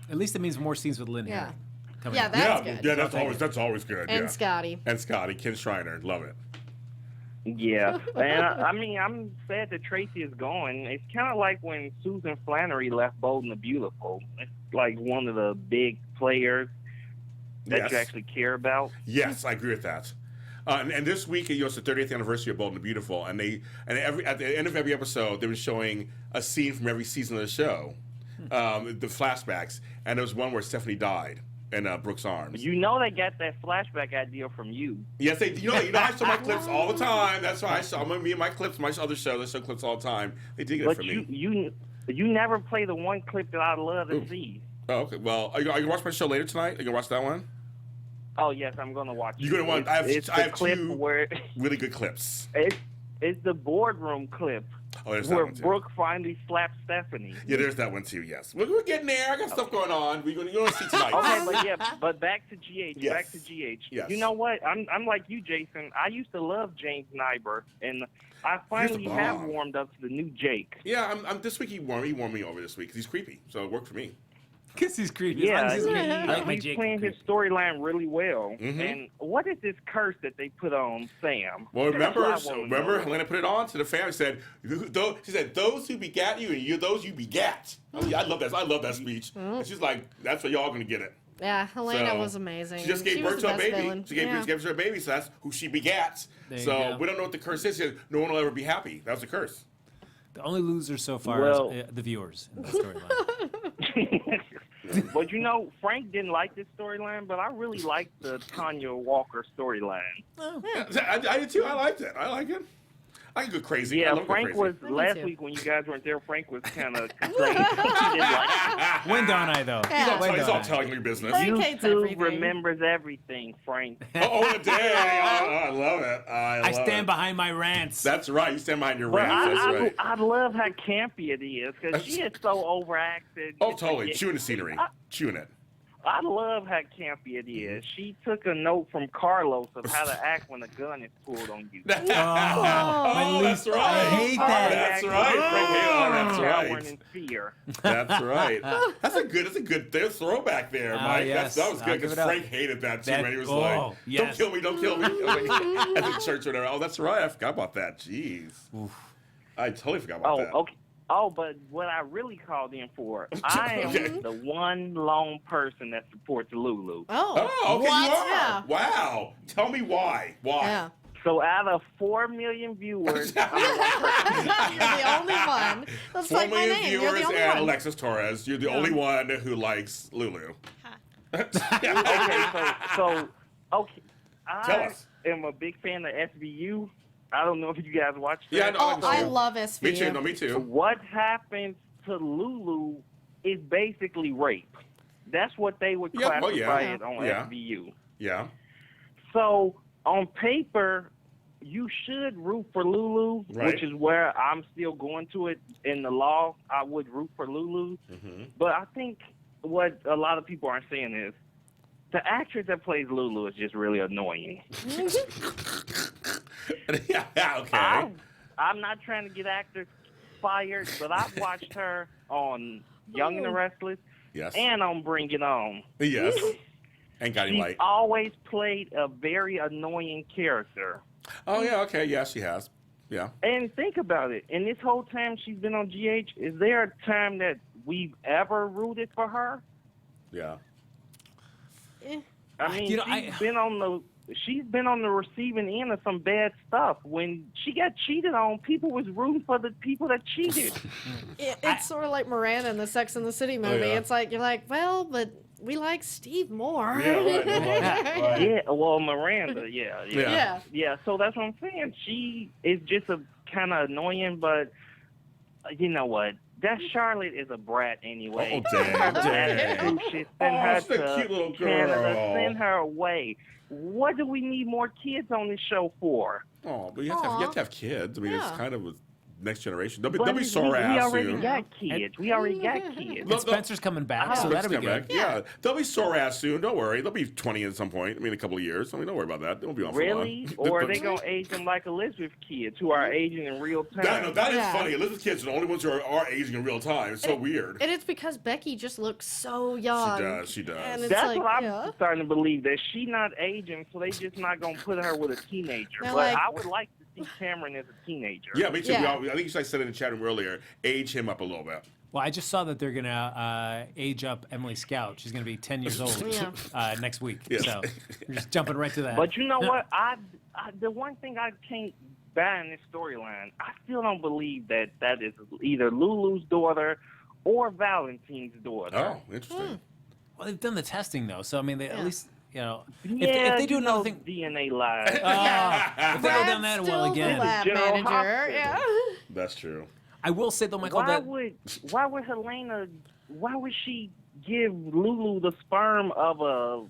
at least it means more scenes with Lynn Yeah. Harry. coming Yeah, up. that's Yeah, good. yeah, that's always good. And yeah. Scotty. And Scotty, Ken Shriner, love it. Yeah, and I mean, I'm sad that Tracy is going. It's kind of like when Susan Flannery left Bold and the Beautiful. It's like one of the big players that Yes. you actually care about. Yes, I agree with that. And this week, it's the 30th anniversary of Bold and the Beautiful, and at the end of every episode, they were showing a scene from every season of the show, the flashbacks, and there was one where Stephanie died in Brooke's arms. You know they got that flashback idea from you. Yes, they. You know, I show my clips all the time. That's why I show me and my clips, my other shows. I show clips all the time. They did it But for me. you never play the one clip that I love to see. Oh, okay. Well, are you gonna watch my show later tonight? Are you gonna watch that one? Oh yes, I'm gonna watch. You're gonna watch. It's I the have clip two where really good clips. it's the boardroom clip Oh, there's that where one too. Brooke finally slaps Stephanie. Yeah, there's that one too. Yes, we're getting there. I got stuff going on. You're gonna see tonight. Okay, but back to GH. Yes. Back to GH. Yes. You know what? I'm like you, Jason. I used to love James Nyberg, and I finally bomb. have warmed up to the new Jake. Yeah, I'm this week he won me over this week because he's creepy. So it worked for me. Because he's creepy. Yeah, As long as he's creepy. I like my he's Jake playing his creepy. storyline really well. Mhm. And what is this curse that they put on Sam? Well, That's what I wanna remember, know. Helena put it on to the family. She said, "Those who begat you, and you those you begat." Oh, yeah, I love that. I love that speech. And she's like, "That's where y'all gonna get it." Yeah, Helena So, was amazing. She just gave was birth the to a best baby. villain. She gave birth to her baby, so that's who she begat. There you So go. we don't know what the curse is. She said, no one will ever be happy. That was the curse. The only loser so far Well- is the viewers in the storyline. But you know, Frank didn't like this storyline, but I really liked the Tanya Walker storyline. Yeah, I did too. I liked it. I like it. I can go crazy. I Yeah, love Frank crazy. was last too. week when you guys weren't there. Frank was kind of complaining. He didn't like When don't I, though? Yeah. He's all telling your business. Frank it. hates YouTube everything. remembers everything, Frank. Oh, the day. I love it. I stand behind my rants. That's right. You stand behind your But rants. That's right. I love how campy it is because she is so overacted. Oh, It's totally. ridiculous. Chewing the scenery. Chewing it. I love how campy it is. She took a note from Carlos of how to act when a gun is pulled on you. Oh, that's right. I hate that. That's right. Frank Moran, that's Cowering right. in fear. That's right. That's a good throwback there, Mike. yes. That was I'll good give because it up. Frank hated that too. That- And he was oh, like, yes. don't kill me. At the church or whatever. Oh, that's right. I forgot about that. Jeez. I totally forgot about that. Okay. Oh, but what I really called in for, I am Okay. the one lone person that supports Lulu. Oh, Oh, okay, what? you are. Yeah. Wow. Tell me why. Why? Yeah. So out of 4 million viewers, You're the only one. That's 4 like my million name. You're viewers the only and one. Alexis Torres. You're the only one who likes Lulu. okay, I Tell us. am a big fan of SVU. I don't know if you guys watch that. Yeah, I know. Oh, I too. love SVU. Me too. No, me too. What happens to Lulu is basically rape. That's what they would Yeah, classify well, yeah. it on Yeah. SVU. Yeah. So on paper, you should root for Lulu, Right. which is where I'm still going to it in the law. I would root for Lulu. Mm-hmm. But I think what a lot of people aren't saying is the actress that plays Lulu is just really annoying. Yeah, okay. I'm not trying to get actors fired, but I've watched her on Young and the Restless Yes. and on Bring It On. Yes. And Guiding She's Light. always played a very annoying character. Oh, yeah, okay. Yeah, she has. Yeah. And think about it. In this whole time she's been on GH, is there a time that we've ever rooted for her? Yeah. I mean, You know, she's been on the receiving end of some bad stuff. When she got cheated on, people was rooting for the people that cheated. It's sort of like Miranda in the Sex and the City movie. yeah. It's like, you're like, well, but we like Steve more. Yeah, right. Right. Yeah, well, Miranda, yeah. Yeah. So that's what I'm saying. She is just a kind of annoying, but you know what? That Charlotte is a brat anyway. Oh, damn. Send her she's a to cute little Canada. girl. Send her away. What do we need more kids on this show for? Oh, but you have to have kids. I mean, it's Yeah. kind of a next generation. They'll But be sore we ass already soon. got kids. We already got kids. And Spencer's coming back, so that'll be good. Yeah, they'll be sore ass soon. Don't worry. They'll be 20 at some point. I mean, a couple of years. I mean, don't worry about that. They won't be on Really? for long. Or are they going to age them like Elizabeth kids who are aging in real time? That is Yeah. funny. Elizabeth's kids are the only ones who are aging in real time. It's so weird. And it's because Becky just looks so young. She does. And it's That's like, what I'm yeah. starting to believe, that she not aging, so they just not going to put her with a teenager. They're But like- I would like to see Cameron as a teenager. Yeah, me too. Yeah. I think you said in the chat room earlier, age him up a little bit. Well, I just saw that they're gonna age up Emily Scout. She's gonna be 10 years old Yeah. next week. Yes. So we're just jumping right to that. But you know what? The one thing I can't buy in this storyline, I still don't believe that is either Lulu's daughter or Valentine's daughter. Oh, interesting. Well, they've done the testing though, so I mean, they at least Yeah, if they do you know another thing. DNA lies. If they go down that Brad's well still the again. lab General manager. Hospital. Yeah. That's true. I will say though, Michael, why that would Helena? Why would she give Lulu the sperm of a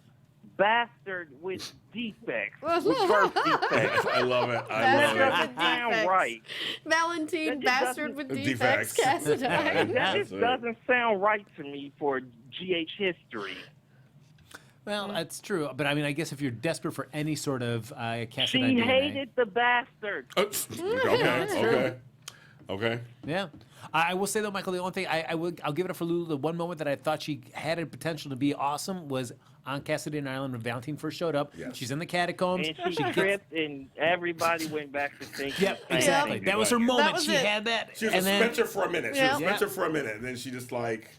bastard with defects, with birth defects? I love it. I That love doesn't it. sound Defects. right. Valentine, That just bastard doesn't- with defects, Defects. Cassadine. That just doesn't sound right to me for GH history. well, that's true. But I mean, I guess if you're desperate for any sort of Cassadine She DNA, hated the bastard. Okay. Yeah. I will say though, Michael, the only thing I'll give it up for Lulu. The one moment that I thought she had a potential to be awesome was on Cassadine Island when Valentine first showed up. Yes. She's in the catacombs. And she tripped, and everybody went back to thinking. Yep, the same exactly. thing. That was her moment. was She it. had that. She was and a then, Spencer for a minute. She Yeah. was Spencer for a minute, and then she just like.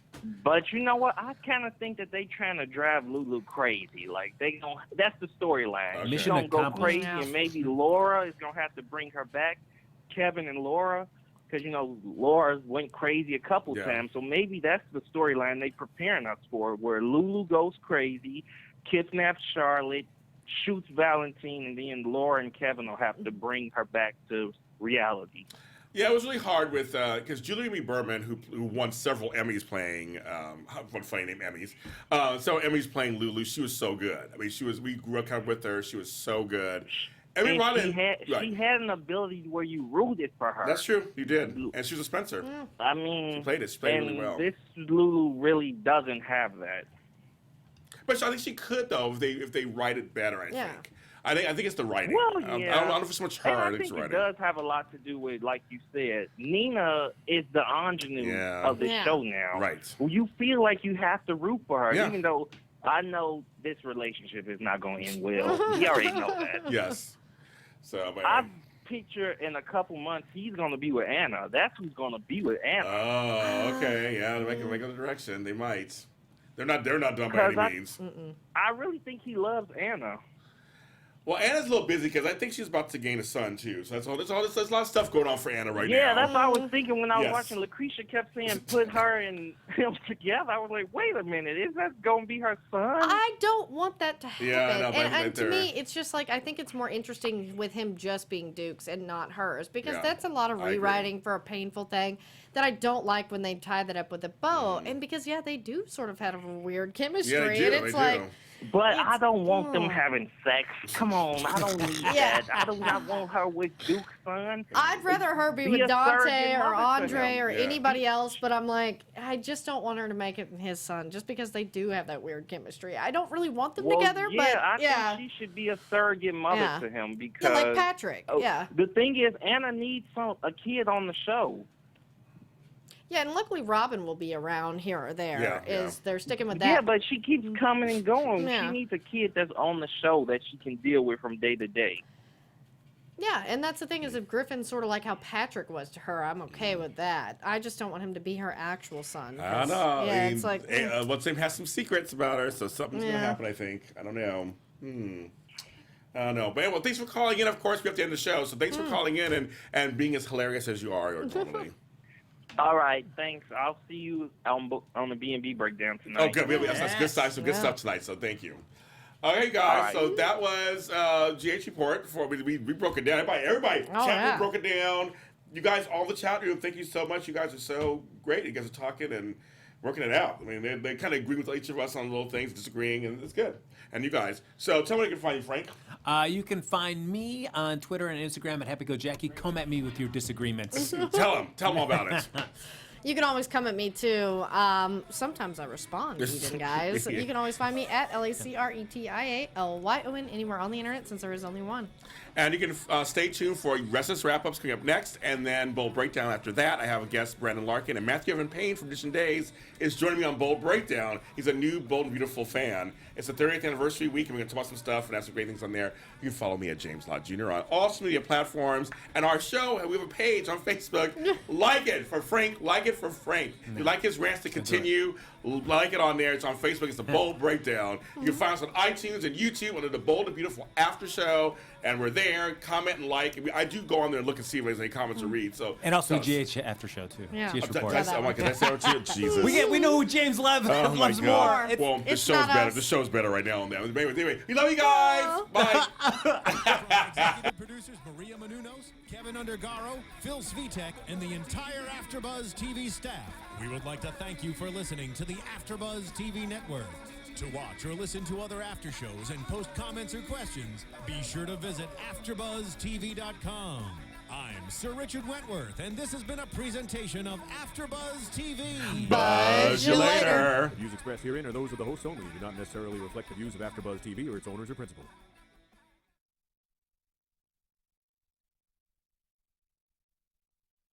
But you know what? I kind of think that they trying to drive Lulu crazy. Like that's the storyline. Okay. She's Mission gonna go accomplished. crazy, Yeah. and maybe Laura is gonna have to bring her back. Kevin and Laura, because Laura went crazy a couple Yeah. times. So maybe that's the storyline they preparing us for, where Lulu goes crazy, kidnaps Charlotte, shoots Valentine, and then Laura and Kevin will have to bring her back to reality. Yeah, it was really hard with because Julie Lee Berman, who won several Emmys playing, what funny name Emmys, so Emmys playing Lulu. She was so good. I mean, we grew up with her. She was so good. She had an ability where you rooted for her. That's true. You did, and she was a Spencer. I mean, she played really well. This Lulu really doesn't have that. But I think she could though if they write it better. I think it's the writing. Well, yeah. I don't know if it's so much her. I think it does have a lot to do with, like you said, Nina is the ingenue of the show now. Right. Well, you feel like you have to root for her, even though I know this relationship is not going to end well. We already know that. Yes. So, but, I picture in a couple months he's going to be with Anna. That's who's going to be with Anna. Oh, okay. Yeah, they're making a direction. They might. They're not done by any means. I really think he loves Anna. Well, Anna's a little busy because I think she's about to gain a son too. So there's a lot of stuff going on for Anna right now. Yeah, that's what I was thinking when I was watching. Lacretia kept saying put her and him together. I was like, wait a minute, is that going to be her son? I don't want that to happen. Yeah, no, and to me, it's just like I think it's more interesting with him just being Duke's and not hers because that's a lot of rewriting for a painful thing that I don't like when they tie that up with a bow. And because they do sort of have a weird chemistry, and it's like. But I don't want them having sex. Come on, I don't need that. I do not want her with Duke's son. I'd rather her be with Dante or Andre or anybody else, but I'm like, I just don't want her to make it his son just because they do have that weird chemistry. I don't really want them together, but I think she should be a surrogate mother to him because like Patrick. The thing is, Anna needs a kid on the show. Yeah, and luckily Robin will be around here or there. They're sticking with that. Yeah, but she keeps coming and going. She needs a kid that's on the show that she can deal with from day to day. Yeah, and that's the thing is if Griffin's sort of like how Patrick was to her, I'm okay with that. I just don't want him to be her actual son. I know. Yeah, it's like... what's name has some secrets about her, so something's going to happen, I think. I don't know. I don't know. But anyway, thanks for calling in. Of course, we have to end the show, so thanks for calling in and being as hilarious as you are normally. All right, thanks. I'll see you on the B&B breakdown tonight. Oh, good. That's good stuff. Some good stuff tonight. So thank you. Okay, guys. So that was GH Report. Before we broke it down. Everybody, chat room broke it down. You guys, all the chat room. Thank you so much. You guys are so great. You guys are talking and working it out. I mean, they kind of agree with each of us on little things, disagreeing, and it's good. And you guys. So tell me where you can find you, Frank. You can find me on Twitter and Instagram at HappyGoJackie. Come at me with your disagreements. Tell them all about it. You can always come at me too. Sometimes I respond, even guys. You can always find me at LACRETIALYON anywhere on the internet since there is only one. And you can stay tuned for Restless Wrap-Ups coming up next, and then Bold Breakdown after that. I have a guest, Brandon Larkin, and Matthew Evan Payne from Edition Days is joining me on Bold Breakdown. He's a new Bold and Beautiful fan. It's the 30th anniversary week, and we're going to talk about some stuff and have some great things on there. You can follow me at James Lott Jr. on all social media platforms. And our show, we have a page on Facebook. Like it for Frank. Like it for Frank. If you like his rants to continue, like it on there. It's on Facebook. It's the Bold Breakdown. You can find us on iTunes and YouTube under the Bold and Beautiful After Show. And we're there. Comment and like. I do go on there and look and see if there's any comments to read. So and also GH After Show too. Yeah. GH Report. Oh my God, that's our Jesus. We know who James loves more. Well, the show's better. The show's better right now. Anyway, we love you guys. Bye. Executive producers Maria Menounos, Kevin Undergaro, Phil Svitek, and the entire AfterBuzz TV staff. We would like to thank you for listening to the AfterBuzz TV network. To watch or listen to other after shows and post comments or questions, be sure to visit AfterBuzzTV.com. I'm Sir Richard Wentworth, and this has been a presentation of AfterBuzz TV. Buzz you later. Views expressed herein are those of the hosts only and do not necessarily reflect the views of AfterBuzz TV or its owners or principals.